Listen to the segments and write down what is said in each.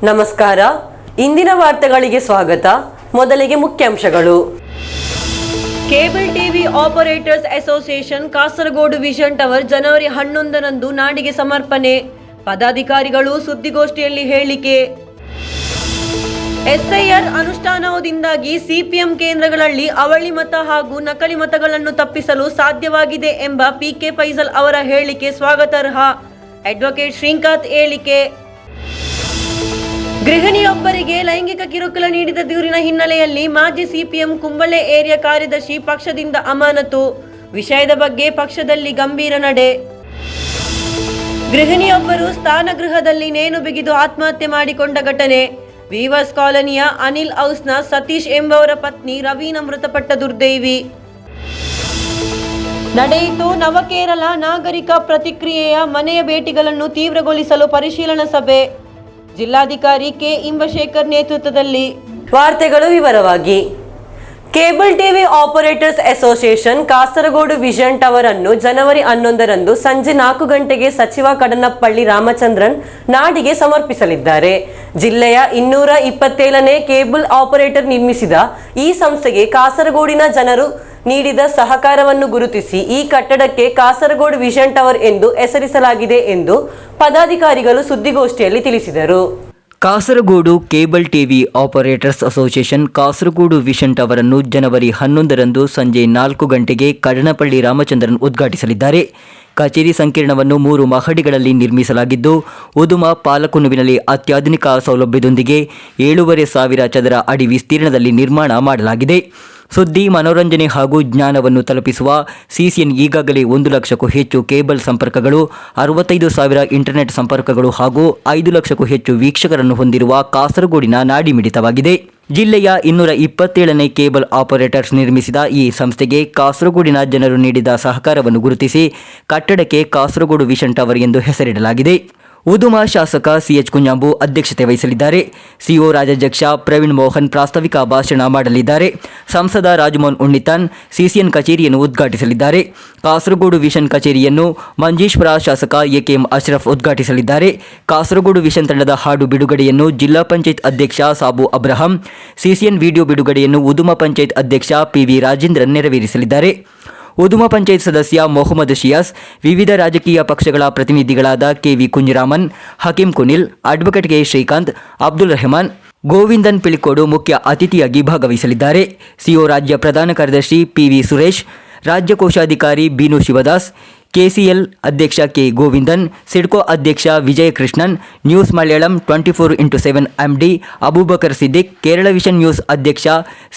ನಮಸ್ಕಾರ. ಇಂದಿನ ವಾರ್ತೆಗಳಿಗೆ ಸ್ವಾಗತ. ಮೊದಲಿಗೆ ಮುಖ್ಯಾಂಶಗಳು. Cable TV operators association Kasaragod vision tower ಜನವರಿ 11ರಂದು ನಾಡಿಗೆ ಸಮರ್ಪಣೆ. ಪದಾಧಿಕಾರಿಗಳು ಸುದ್ದಿಗೋಷ್ಠಿಯಲ್ಲಿ ಹೇಳಿಕೆ. ಎಸ್ಐಆರ್ ಅನುಷ್ಠಾನದಿಂದಾಗಿ ಸಿಪಿಎಂ ಕೇಂದ್ರಗಳಲ್ಲಿ ಅವಳಿ ಮತ ಹಾಗೂ ನಕಲಿ ಮತಗಳನ್ನು ತಪ್ಪಿಸಲು ಸಾಧ್ಯವಾಗಿದೆ ಎಂಬ ಪಿಕೆ ಫೈಸಲ್ ಅವರ ಹೇಳಿಕೆ ಸ್ವಾಗತಾರ್ಹ. ಅಡ್ವೊಕೇಟ್ ಶ್ರೀಕಾಂತ್ ಹೇಳಿಕೆ. ಗೃಹಿಣಿಯೊಬ್ಬರಿಗೆ ಲೈಂಗಿಕ ಕಿರುಕುಳ ನೀಡಿದ ದೂರಿನ ಹಿನ್ನೆಲೆಯಲ್ಲಿ ಮಾಜಿ ಸಿಪಿಎಂ ಕುಂಬಳೆ ಏರಿಯಾ ಕಾರ್ಯದರ್ಶಿ ಪಕ್ಷದಿಂದ ಅಮಾನತು. ವಿಷಯದ ಬಗ್ಗೆ ಪಕ್ಷದಲ್ಲಿ ಗಂಭೀರ ನಡೆ. ಗೃಹಿಣಿಯೊಬ್ಬರು ಸ್ನಾನಗೃಹದಲ್ಲಿ ನೇಣು ಬಿಗಿದು ಆತ್ಮಹತ್ಯೆ ಮಾಡಿಕೊಂಡ ಘಟನೆ. ವೀವರ್ಸ್ ಕಾಲೋನಿಯ ಅನಿಲ್ ಹೌಸ್ನ ಸತೀಶ್ ಎಂಬವರ ಪತ್ನಿ ರವೀನಾ ಮೃತಪಟ್ಟ ದುರ್ದೈವಿ. ನಡೆಯಿತು ನವಕೇರಳ ನಾಗರಿಕ ಪ್ರತಿಕ್ರಿಯೆಯ ಮನೆಯ ಭೇಟಿಗಳನ್ನು ತೀವ್ರಗೊಳಿಸಲು ಪರಿಶೀಲನಾ ಸಭೆ. ಜಿಲ್ಲಾಧಿಕಾರಿ ಕೆ ಇಂಬಶೇಖರ್ ನೇತೃತ್ವದಲ್ಲಿ. ವಾರ್ತೆಗಳು ವಿವರವಾಗಿ. Cable TV operators association Kasaragod vision tower ಅನ್ನು ಜನವರಿ 11ರಂದು ಸಂಜೆ 4 ಗಂಟೆಗೆ ಸಚಿವ ಕಡನಪ್ಪಳ್ಳಿ ರಾಮಚಂದ್ರನ್ ನಾಡಿಗೆ ಸಮರ್ಪಿಸಲಿದ್ದಾರೆ. ಜಿಲ್ಲೆಯ 227ನೇ ಕೇಬಲ್ ಆಪರೇಟರ್ ನಿರ್ಮಿಸಿದ ಈ ಸಂಸ್ಥೆಗೆ ಕಾಸರಗೋಡಿನ ಜನರು ನೀಡಿದ ಸಹಕಾರವನ್ನು ಗುರುತಿಸಿ ಈ ಕಟ್ಟಡಕ್ಕೆ ಕಾಸರಗೋಡು ವಿಷನ್ ಟವರ್ ಎಂದು ಹೆಸರಿಸಲಾಗಿದೆ ಎಂದು ಪದಾಧಿಕಾರಿಗಳು ಸುದ್ದಿಗೋಷ್ಠಿಯಲ್ಲಿ ತಿಳಿಸಿದರು. Kasaragod cable TV operators association Kasaragod vision tower ಅನ್ನು ಜನವರಿ 11ರಂದು ಸಂಜೆ 4 ಗಂಟೆಗೆ ಕಡನಪಳ್ಳಿ ರಾಮಚಂದ್ರನ್ ಉದ್ಘಾಟಿಸಲಿದ್ದಾರೆ. ಕಚೇರಿ ಸಂಕೀರ್ಣವನ್ನು 3 ಮಹಡಿಗಳಲ್ಲಿ ನಿರ್ಮಿಸಲಾಗಿದ್ದು, ಉದುಮ ಪಾಲಕುನುವಿನಲ್ಲಿ ಅತ್ಯಾಧುನಿಕ ಸೌಲಭ್ಯದೊಂದಿಗೆ 7,500 ಚದರ ಅಡಿ ವಿಸ್ತೀರ್ಣದಲ್ಲಿ ನಿರ್ಮಾಣ ಮಾಡಲಾಗಿದೆ. ಸುದ್ದಿ, ಮನೋರಂಜನೆ ಹಾಗೂ ಜ್ಞಾನವನ್ನು ತಲುಪಿಸುವ ಸಿಸಿಎನ್ ಈಗಾಗಲೇ 1 ಲಕ್ಷಕ್ಕೂ ಹೆಚ್ಚು ಕೇಬಲ್ ಸಂಪರ್ಕಗಳು, 65,000 ಇಂಟರ್ನೆಟ್ ಸಂಪರ್ಕಗಳು ಹಾಗೂ 5 ಲಕ್ಷಕ್ಕೂ ಹೆಚ್ಚು ವೀಕ್ಷಕರನ್ನು ಹೊಂದಿರುವ ಕಾಸರಗೋಡಿನ ನಾಡಿಮಿಡಿತವಾಗಿದೆ. ಜಿಲ್ಲೆಯ 227ನೇ ಕೇಬಲ್ ಆಪರೇಟರ್ಸ್ ನಿರ್ಮಿಸಿದ ಈ ಸಂಸ್ಥೆಗೆ ಕಾಸರಗೋಡಿನ ಜನರು ನೀಡಿದ ಸಹಕಾರವನ್ನು ಗುರುತಿಸಿ ಕಟ್ಟಡಕ್ಕೆ ಕಾಸರಗೋಡು ವಿಷನ್ ಟವರ್ ಎಂದು ಹೆಸರಿಡಲಾಗಿದೆ. ಉದುಮ ಶಾಸಕ ಸಿಎಚ್ ಕುಂಜಾಂಬು ಅಧ್ಯಕ್ಷತೆ ವಹಿಸಲಿದ್ದಾರೆ. ಸಿಒ ರಾಜ್ಯಾಧ್ಯಕ್ಷ ಪ್ರವೀಣ್ ಮೋಹನ್ ಪ್ರಾಸ್ತಾವಿಕ ಭಾಷಣ ಮಾಡಲಿದ್ದಾರೆ. ಸಂಸದ ರಾಜಮೋಹನ್ ಉಣ್ಣಿತಾನ್ ಸಿಸಿಎನ್ ಕಚೇರಿಯನ್ನು ಉದ್ಘಾಟಿಸಲಿದ್ದಾರೆ. ಕಾಸರಗೋಡು ವಿಷನ್ ಕಚೇರಿಯನ್ನು ಮಂಜೇಶ್ವರ ಶಾಸಕ ಎಕೆಎಂ ಅಶ್ರಫ್ ಉದ್ಘಾಟಿಸಲಿದ್ದಾರೆ. ಕಾಸರಗೋಡು ವಿಷನ್ ತಂಡದ ಹಾಡು ಬಿಡುಗಡೆಯನ್ನು ಜಿಲ್ಲಾ ಪಂಚಾಯತ್ ಅಧ್ಯಕ್ಷ ಸಾಬು ಅಬ್ರಹಾಂ, ಸಿಸಿಎನ್ ವಿಡಿಯೋ ಬಿಡುಗಡೆಯನ್ನು ಉದುಮ ಪಂಚಾಯತ್ ಅಧ್ಯಕ್ಷ ಪಿವಿ ರಾಜೇಂದ್ರನ್ ನೆರವೇರಿಸಲಿದ್ದಾರೆ. ಉದುಮ ಪಂಚಾಯತ್ ಸದಸ್ಯ ಮೊಹಮ್ಮದ್ ಶಿಯಾಸ್, ವಿವಿಧ ರಾಜಕೀಯ ಪಕ್ಷಗಳ ಪ್ರತಿನಿಧಿಗಳಾದ K V Kunjaraman, Hakeem Kunil, advocate K Sreekanth, Abdul Rehman, Govindan Pilicode ಮುಖ್ಯ ಅತಿಥಿಯಾಗಿ ಭಾಗವಹಿಸಲಿದ್ದಾರೆ. ಸಿಒ ರಾಜ್ಯ ಪ್ರಧಾನ ಕಾರ್ಯದರ್ಶಿ ಪಿವಿ ಸುರೇಶ್, ರಾಜ್ಯ ಕೋಶಾಧಿಕಾರಿ ಬೀನು ಶಿವದಾಸ್, ಕೆಸಿಎಲ್ ಅಧ್ಯಕ್ಷ ಕೆ ಗೋವಿಂದನ್, ಸಿಡ್ಕೋ ಅಧ್ಯಕ್ಷ Vijaya Krishnan, news Malayalam 24x7 MD Abubakar Siddique, Kerala vision news ಅಧ್ಯಕ್ಷ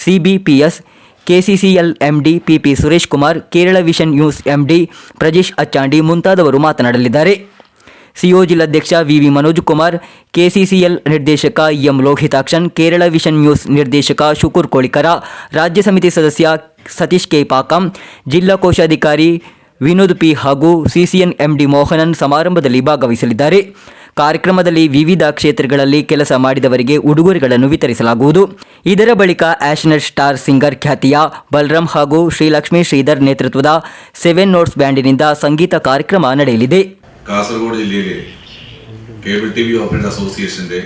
CBPS, KCCL MD P P Suresh Kumar, Kerala vision news MD Prajesh Achandi ಮುಂತಾದವರು ಮಾತನಾಡಲಿದ್ದಾರೆ. ಸಿಒ ಜಿಲ್ಲಾಧ್ಯಕ್ಷ ವಿವಿ ಮನೋಜ್ ಕುಮಾರ್, ಕೆಸಿಸಿಎಲ್ ನಿರ್ದೇಶಕ M Lohithakshan, Kerala vision news ನಿರ್ದೇಶಕ ಶುಕೂರ್ ಕೋಳಿಕರ, ರಾಜ್ಯ ಸಮಿತಿ ಸದಸ್ಯ ಸತೀಶ್ ಕೆ ಪಾಕಂ, ಜಿಲ್ಲಾ ಕೋಶಾಧಿಕಾರಿ ವಿನೋದ್ ಪಿ ಹಾಗೂ ಸಿಸಿಎನ್ ಎಂಡಿ ಮೋಹನನ್ ಸಮಾರಂಭದಲ್ಲಿ ಭಾಗವಹಿಸಲಿದ್ದಾರೆ. ಕಾರ್ಯಕ್ರಮದಲ್ಲಿ ವಿವಿಧ ಕ್ಷೇತ್ರಗಳಲ್ಲಿ ಕೆಲಸ ಮಾಡಿದವರಿಗೆ ಉಡುಗೊರೆಗಳನ್ನು ವಿತರಿಸಲಾಗುವುದು. ಇದರ ಬಳಿಕ ಆ್ಯಶನರ್ ಸ್ಟಾರ್ ಸಿಂಗರ್ ಖ್ಯಾತಿಯ ಬಲರಾಮ್ ಹಾಗೂ ಶ್ರೀಲಕ್ಷ್ಮಿ ಶ್ರೀಧರ್ ನೇತೃತ್ವದ 7 ನೋಟ್ಸ್ ಬ್ಯಾಂಡಿನಿಂದ ಸಂಗೀತ ಕಾರ್ಯಕ್ರಮ ನಡೆಯಲಿದೆ. കാസർഗോഡ് ജില്ലയിലെ കേബിൾ ടി വി ഓപ്പറേറ്റർ അസോസിയേഷന്റെ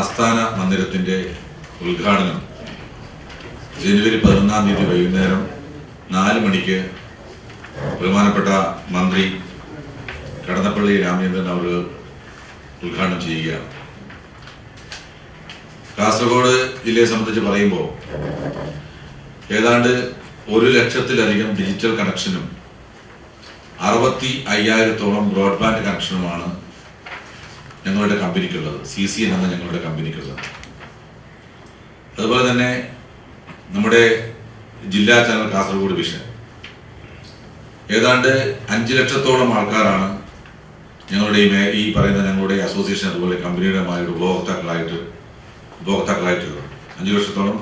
ആസ്ഥാന മന്ദിരത്തിന്റെ ഉദ്ഘാടനം ജനുവരി 11-ാം തീയതി വൈകുന്നേരം 4 മണിക്ക് ബഹുമാനപ്പെട്ട മന്ത്രി കടന്നപ്പള്ളി രാമചന്ദ്രൻ അവർ ഉദ്ഘാടനം ചെയ്യുകയാണ്. കാസർഗോഡ് ജില്ലയെ സംബന്ധിച്ച് പറയുമ്പോൾ ഏതാണ്ട് 1 ലക്ഷത്തിലധികം ഡിജിറ്റൽ കണക്ഷനും 65,000-ഓളം ബ്രോഡ്ബാൻഡ് കണക്ഷനുമാണ് ഞങ്ങളുടെ കമ്പനിക്കുള്ളത്, സിസിഎൻ എന്ന ഞങ്ങളുടെ കമ്പനിക്കുള്ളത്. അതുപോലെ തന്നെ നമ്മുടെ ജില്ലാ ചാനൽ കാസർഗോഡ് വിഷൻ ഏതാണ്ട് 5 ലക്ഷത്തോളം ആൾക്കാരാണ് ഞങ്ങളുടെ ഈ പറയുന്ന ഞങ്ങളുടെ അസോസിയേഷൻ അതുപോലെ കമ്പനിയുടെ ഉപഭോക്താക്കളായിട്ടുള്ളത്. 5 ലക്ഷത്തോളം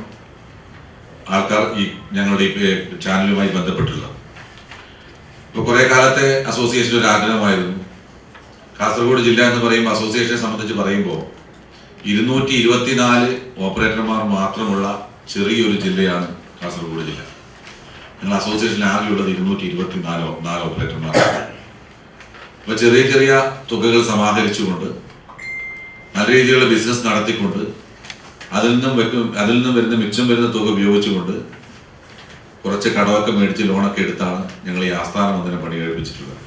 ആൾക്കാർ ഈ ഞങ്ങളുടെ ഈ ചാനലുമായി ബന്ധപ്പെട്ടുള്ളത്. ഇപ്പോൾ കുറേ കാലത്തെ അസോസിയേഷൻ ഒരു ആഗ്രഹമായിരുന്നു. കാസർഗോഡ് ജില്ല എന്ന് പറയുമ്പോൾ അസോസിയേഷനെ സംബന്ധിച്ച് പറയുമ്പോൾ 224 ഓപ്പറേറ്റർമാർ മാത്രമുള്ള ചെറിയൊരു ജില്ലയാണ് കാസർഗോഡ് ജില്ല. ഞങ്ങൾ അസോസിയേഷനിൽ ആകെയുള്ളത് 224 ഓപ്പറേറ്റർമാരാണ്. അപ്പോൾ ചെറിയ ചെറിയ തുകകൾ സമാഹരിച്ചുകൊണ്ട് നല്ല രീതിയിലുള്ള ബിസിനസ് നടത്തിക്കൊണ്ട് അതിൽ നിന്നും വരുന്ന മിച്ചം വരുന്ന തുക ഉപയോഗിച്ചുകൊണ്ട് കുറച്ച് കടമൊക്കെ മേടിച്ച് ലോണൊക്കെ എടുത്താണ് ഞങ്ങൾ ഈ ആസ്ഥാന മന്ദിരം പണി കഴിപ്പിച്ചിട്ടുള്ളത്.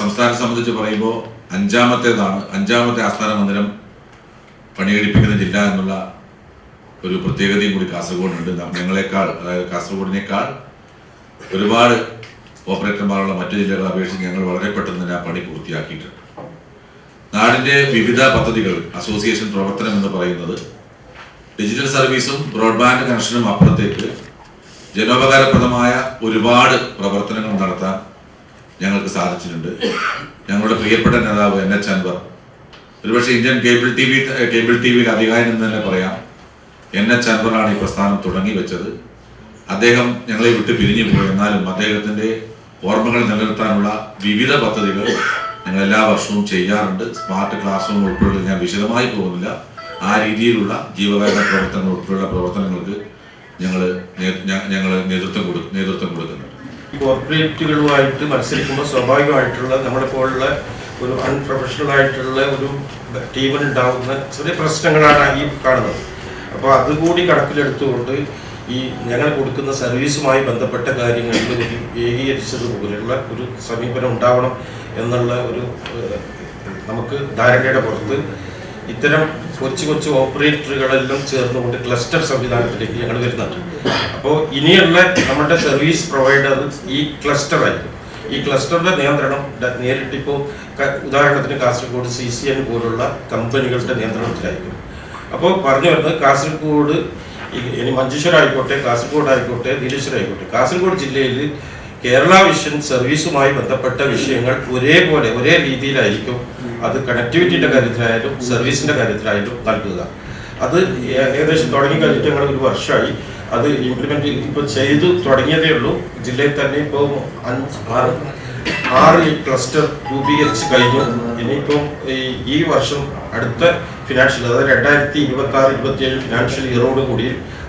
സംസ്ഥാനത്തെ സംബന്ധിച്ച് പറയുമ്പോൾ അഞ്ചാമത്തെ ആസ്ഥാന മന്ദിരം പണികഴിപ്പിക്കുന്ന ജില്ല എന്നുള്ള ഒരു പ്രത്യേകതയും കൂടി കാസർഗോഡുണ്ട്. ഞങ്ങളെക്കാൾ, അതായത് കാസർഗോഡിനേക്കാൾ ഒരുപാട് ഓപ്പറേറ്റർമാരുള്ള മറ്റു ജില്ലകളെ അപേക്ഷിച്ച് ഞങ്ങൾ വളരെ പെട്ടെന്ന് തന്നെ ആ പണി പൂർത്തിയാക്കിയിട്ടുണ്ട്. നാടിൻ്റെ വിവിധ പദ്ധതികൾ അസോസിയേഷൻ പ്രവർത്തനം എന്ന് പറയുന്നത് ഡിജിറ്റൽ സർവീസും ബ്രോഡ്ബാൻഡ് കണക്ഷനും അപ്പുറത്തേക്ക് ജനോപകാരപ്രദമായ ഒരുപാട് പ്രവർത്തനങ്ങൾ നടത്താൻ ഞങ്ങൾക്ക് സാധിച്ചിട്ടുണ്ട്. ഞങ്ങളുടെ പ്രിയപ്പെട്ട നേതാവ് NH അൻവർ, ഒരുപക്ഷെ ഇന്ത്യൻ കേബിൾ ടി വിയിൽ അധികാരി എന്ന് തന്നെ പറയാം, NH അൻവറാണ് ഈ പ്രസ്ഥാനം തുടങ്ങി വെച്ചത്. അദ്ദേഹം ഞങ്ങളെ വിട്ട് പിരിഞ്ഞു പോയി. എന്നാലും അദ്ദേഹത്തിൻ്റെ ഓർമ്മകൾ നിലനിർത്താനുള്ള വിവിധ പദ്ധതികൾ ഞങ്ങൾ എല്ലാ വർഷവും ചെയ്യാറുണ്ട്. സ്മാർട്ട് ക്ലാസ് റൂം ഉൾപ്പെടെ ഞാൻ വിശദമായി പോകുന്നില്ല. ആ രീതിയിലുള്ള ജീവകാരുണ്യ പ്രവർത്തനങ്ങൾ ഉൾപ്പെടെയുള്ള പ്രവർത്തനങ്ങൾക്ക് ഞങ്ങൾ നേതൃത്വം കൊടുക്കുന്നുണ്ട്. കോർപ്പറേറ്റുകളുമായിട്ട് മത്സരിക്കുമ്പോൾ സ്വാഭാവികമായിട്ടുള്ള നമ്മളെ പോലുള്ള ഒരു അൺപ്രൊഫഷണൽ ആയിട്ടുള്ള ഒരു ടീമിനുണ്ടാവുന്ന ചെറിയ പ്രശ്നങ്ങളാണ് ഈ കാണുന്നത്. അപ്പോൾ അതുകൂടി കണക്കിലെടുത്തുകൊണ്ട് ഈ ഞങ്ങൾ കൊടുക്കുന്ന സർവീസുമായി ബന്ധപ്പെട്ട കാര്യങ്ങളിൽ ഒരു ഏകീകരിച്ചതുപോലെയുള്ള ഒരു സമീപനം ഉണ്ടാവണം എന്നുള്ള ഒരു നമുക്ക് ധാരണയുടെ പുറത്ത് ഇത്തരം കൊച്ചു ഓപ്പറേറ്ററുകളെല്ലാം ചേർന്നുകൊണ്ട് ക്ലസ്റ്റർ സംവിധാനത്തിലേക്ക് ഞങ്ങൾ വരുന്നുണ്ട്. അപ്പോൾ ഇനിയുള്ള നമ്മുടെ സർവീസ് പ്രൊവൈഡർ ഈ ക്ലസ്റ്ററായിരിക്കും. ഈ ക്ലസ്റ്ററിൻ്റെ നിയന്ത്രണം നേരിട്ടിപ്പോൾ ഉദാഹരണത്തിന് കാസർഗോഡ് CCN പോലുള്ള കമ്പനികളുടെ നിയന്ത്രണത്തിലായിരിക്കും. അപ്പോൾ പറഞ്ഞു വരുന്നത് കാസർഗോഡ് ഇനി മഞ്ചേശ്വരം ആയിക്കോട്ടെ, കാസർഗോഡ് ആയിക്കോട്ടെ, നീലേശ്വരം ആയിക്കോട്ടെ, കാസർഗോഡ് ജില്ലയിൽ കേരള വിഷൻ സർവീസുമായി ബന്ധപ്പെട്ട വിഷയങ്ങൾ ഒരേ രീതിയിലായിരിക്കും അത് കണക്ടിവിറ്റിയുടെ കാര്യത്തിലായാലും സർവീസിൻ്റെ കാര്യത്തിലായാലും നൽകുക. അത് ഏകദേശം തുടങ്ങിക്കഴിഞ്ഞിട്ട് ഞങ്ങൾ ഒരു വർഷമായി. അത് ഇംപ്ലിമെന്റ് ഇപ്പോൾ ചെയ്തു തുടങ്ങിയതേ ഉള്ളൂ. ജില്ലയിൽ തന്നെ ഇപ്പോൾ 6 ക്ലസ്റ്റർ രൂപീകരിച്ച് കഴിഞ്ഞു. ഇനിയിപ്പം ഈ വർഷം അടുത്ത ഫിനാൻഷ്യൽ, അതായത് 2026-27 ഫിനാൻഷ്യൽ ഇയറോട് കൂടി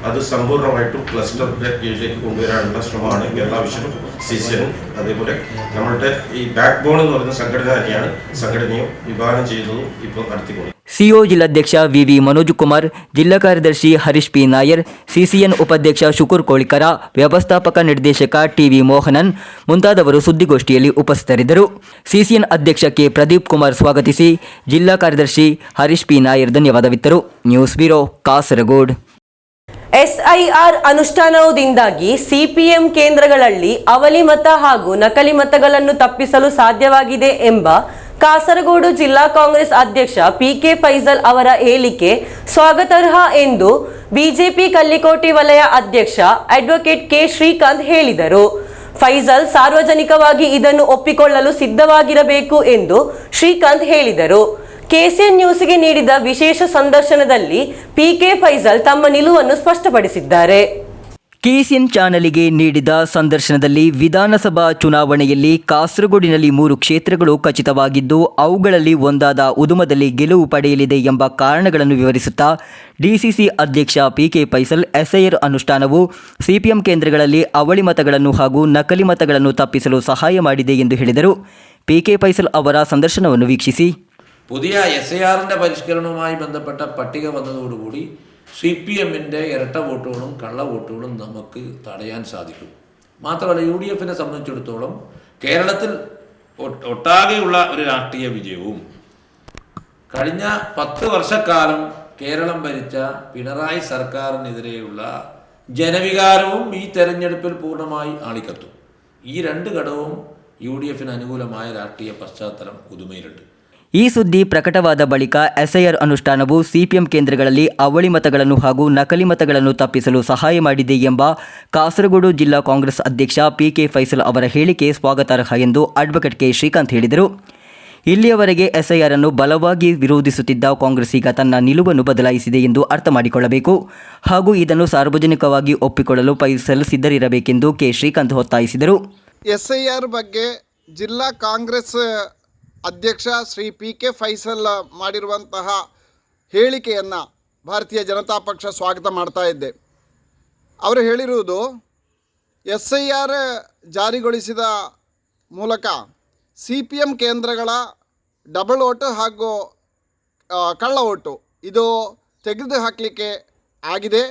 അത് സമ്പൂർണ്ണമായിട്ടും ക്ലസ്റ്ററിന്റെ കീഴിലേക്ക് കൊണ്ടുവരാനുള്ള ശ്രമമാണ് കേരള വിഷനും CCN അതേപോലെ നമ്മളുടെ ഈ ബാക്ക് ബോൺ എന്ന് പറയുന്ന സംഘടന തന്നെയാണ് സംഘടനയും വിഭാവനം ചെയ്യുന്നതും ഇപ്പോൾ നടത്തിക്കൊണ്ടു. CO ಜಿಲ್ಲಾಧ್ಯಕ್ಷ VV മനോജ് ಕುಮಾರ್, ಜಿಲ್ಲಾ ಕಾರ್ಯದರ್ಶಿ ಹರೀಶ್ P ನಾಯರ್, CCN ಉಪಾಧ್ಯಕ್ಷ ಶುಕೂರ್ ಕೋಳಿಕರ, ವ್ಯವಸ್ಥಾಪಕ ನಿರ್ದೇಶಕ TV ಮೋಹನನ್ ಮುಂತಾದವರು ಸುದ್ದಿಗೋಷ್ಠಿಯಲ್ಲಿ ಉಪಸ್ಥಿತರಿದ್ದರು. CCN ಅಧ್ಯಕ್ಷ K ಪ್ರದೀಪ್ ಕುಮಾರ್ ಸ್ವಾಗತಿಸಿ ಜಿಲ್ಲಾ ಕಾರ್ಯದರ್ಶಿ ಹರೀಶ್ P ನಾಯರ್ ಧನ್ಯವಾದವಿತ್ತರು. News bureau, Kasaragod. SIR ಅನುಷ್ಠಾನದಿಂದಾಗಿ CPM ಕೇಂದ್ರಗಳಲ್ಲಿ ಅವಳಿ ಮತ ಹಾಗೂ ನಕಲಿ ಮತಗಳನ್ನು ತಪ್ಪಿಸಲು ಸಾಧ್ಯವಾಗಿದೆ ಎಂಬ ಕಾಸರಗೋಡು ಜಿಲ್ಲಾ ಕಾಂಗ್ರೆಸ್ ಅಧ್ಯಕ್ಷ PK ಫೈಸಲ್ ಅವರ ಹೇಳಿಕೆ ಸ್ವಾಗತಾರ್ಹ ಎಂದು ಬಿಜೆಪಿ ಕಲ್ಲಿಕೋಟೆ ವಲಯ ಅಧ್ಯಕ್ಷ ಅಡ್ವೊಕೇಟ್ K ಶ್ರೀಕಾಂತ್ ಹೇಳಿದರು. ಫೈಸಲ್ ಸಾರ್ವಜನಿಕವಾಗಿ ಇದನ್ನು ಒಪ್ಪಿಕೊಳ್ಳಲು ಸಿದ್ಧವಾಗಿರಬೇಕು ಎಂದು ಶ್ರೀಕಾಂತ್ ಹೇಳಿದರು. KCN ನ್ಯೂಸ್ಗೆ ನೀಡಿದ ವಿಶೇಷ ಸಂದರ್ಶನದಲ್ಲಿ PK ಫೈಸಲ್ ತಮ್ಮ ನಿಲುವನ್ನು ಸ್ಪಷ್ಟಪಡಿಸಿದ್ದಾರೆ. KCN ಚಾನಲಿಗೆ ನೀಡಿದ ಸಂದರ್ಶನದಲ್ಲಿ ವಿಧಾನಸಭಾ ಚುನಾವಣೆಯಲ್ಲಿ ಕಾಸರಗೋಡಿನಲ್ಲಿ 3 ಕ್ಷೇತ್ರಗಳು ಖಚಿತವಾಗಿದ್ದು ಅವುಗಳಲ್ಲಿ ಒಂದಾದ ಉದುಮದಲ್ಲಿ ಗೆಲುವು ಪಡೆಯಲಿದೆ ಎಂಬ ಕಾರಣಗಳನ್ನು ವಿವರಿಸುತ್ತಾ DCC ಅಧ್ಯಕ್ಷ PK ಫೈಸಲ್ SIR ಅನುಷ್ಠಾನವು CPM ಕೇಂದ್ರಗಳಲ್ಲಿ ಅವಳಿ ಮತಗಳನ್ನು ಹಾಗೂ ನಕಲಿ ಮತಗಳನ್ನು ತಪ್ಪಿಸಲು ಸಹಾಯ ಮಾಡಿದೆ ಎಂದು ಹೇಳಿದರು. PK ಫೈಸಲ್ ಅವರ ಸಂದರ್ಶನವನ್ನು ವೀಕ್ಷಿಸಿ. പുതിയ SIR-ന്റെ പരിഷ്കരണവുമായി ബന്ധപ്പെട്ട പട്ടിക വന്നതോടുകൂടി CPM-ന്റെ ഇരട്ട വോട്ടുകളും കള്ള വോട്ടുകളും നമുക്ക് തടയാൻ സാധിക്കും. മാത്രമല്ല UDF-നെ സംബന്ധിച്ചിടത്തോളം കേരളത്തിൽ ഒട്ടാകെയുള്ള ഒരു രാഷ്ട്രീയ വിജയവും കഴിഞ്ഞ 10 വർഷക്കാലം കേരളം ഭരിച്ച പിണറായി സർക്കാരിനെതിരെയുള്ള ജനവികാരവും ഈ തെരഞ്ഞെടുപ്പിൽ പൂർണ്ണമായി ആളിക്കത്തും. ഈ 2 ഘടകവും UDF-ന് അനുകൂലമായ രാഷ്ട്രീയ പശ്ചാത്തലം ഉദുമയിലുണ്ട്. ಈ ಸುದ್ದಿ ಪ್ರಕಟವಾದ ಬಳಿಕ SIR ಅನುಷ್ಠಾನವು CPM ಕೇಂದ್ರಗಳಲ್ಲಿ ಅವಳಿ ಮತಗಳನ್ನು ಹಾಗೂ ನಕಲಿ ಮತಗಳನ್ನು ತಪ್ಪಿಸಲು ಸಹಾಯ ಮಾಡಿದೆ ಎಂಬ ಕಾಸರಗೋಡು ಜಿಲ್ಲಾ ಕಾಂಗ್ರೆಸ್ ಅಧ್ಯಕ್ಷ PK ಫೈಸಲ್ ಅವರ ಹೇಳಿಕೆ ಸ್ವಾಗತಾರ್ಹ ಎಂದು ಅಡ್ವೊಕೇಟ್ K ಶ್ರೀಕಾಂತ್ ಹೇಳಿದರು. ಇಲ್ಲಿಯವರೆಗೆ SIR ಅನ್ನು ಬಲವಾಗಿ ವಿರೋಧಿಸುತ್ತಿದ್ದ ಕಾಂಗ್ರೆಸ್ ಈಗ ತನ್ನ ನಿಲುವನ್ನು ಬದಲಾಯಿಸಿದೆ ಎಂದು ಅರ್ಥ ಮಾಡಿಕೊಳ್ಳಬೇಕು ಹಾಗೂ ಇದನ್ನು ಸಾರ್ವಜನಿಕವಾಗಿ ಒಪ್ಪಿಕೊಳ್ಳಲು ಫೈಸಲ್ ಸಿದ್ಧರಿರಬೇಕೆಂದು K ಶ್ರೀಕಾಂತ್ ಒತ್ತಾಯಿಸಿದರು. SIR ಬಗ್ಗೆ ಜಿಲ್ಲಾ ಕಾಂಗ್ರೆಸ್ ಅಧ್ಯಕ್ಷ ಶ್ರೀ PK ಫೈಸಲ್ ಮಾಡಿರುವಂತಹ ಹೇಳಿಕೆಯನ್ನು ಭಾರತೀಯ ಜನತಾ ಪಕ್ಷ ಸ್ವಾಗತ ಮಾಡ್ತಾ ಇದ್ದೆ. ಅವರು ಹೇಳಿರುವುದು SIR ಜಾರಿಗೊಳಿಸಿದ ಮೂಲಕ CPM ಕೇಂದ್ರಗಳ ಡಬಲ್ ವೋಟ್ ಹಾಗೂ ಕಳ್ಳ ಓಟು ಇದು ತೆಗೆದು ಹಾಕಲಿಕ್ಕೆ ಆಗಿದೆ.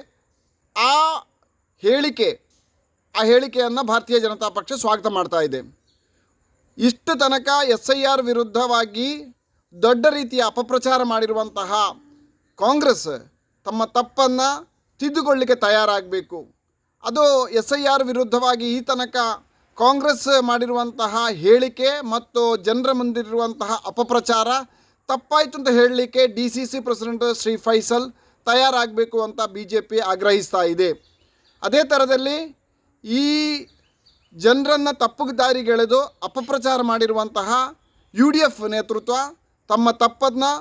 ಆ ಹೇಳಿಕೆಯನ್ನು ಭಾರತೀಯ ಜನತಾ ಪಕ್ಷ ಸ್ವಾಗತ ಮಾಡ್ತಾ ಇದೆ. ಇಷ್ಟು ತನಕ SIR ವಿರುದ್ಧವಾಗಿ ದೊಡ್ಡ ರೀತಿಯ ಅಪಪ್ರಚಾರ ಮಾಡಿರುವಂತಹ ಕಾಂಗ್ರೆಸ್ ತಮ್ಮ ತಪ್ಪನ್ನು ತಿದ್ದುಕೊಳ್ಳಿಕ್ಕೆ ತಯಾರಾಗಬೇಕು. ಅದು SIR ವಿರುದ್ಧವಾಗಿ ಈ ತನಕ ಕಾಂಗ್ರೆಸ್ ಮಾಡಿರುವಂತಹ ಹೇಳಿಕೆ ಮತ್ತು ಜನರ ಮುಂದಿರುವಂತಹ ಅಪಪ್ರಚಾರ ತಪ್ಪಾಯಿತು ಅಂತ ಹೇಳಲಿಕ್ಕೆ DCC ಪ್ರೆಸಿಡೆಂಟ್ ಶ್ರೀ ಫೈಸಲ್ ತಯಾರಾಗಬೇಕು ಅಂತ BJP ಆಗ್ರಹಿಸ್ತಾ ಇದೆ. ಅದೇ ಥರದಲ್ಲಿ ಈ ಜನರನ್ನು ತಪ್ಪು ದಾರಿಗೆಳೆದು ಅಪಪ್ರಚಾರ ಮಾಡಿರುವಂತಹ UDF ನೇತೃತ್ವ ತಮ್ಮ ತಪ್ಪನ್ನು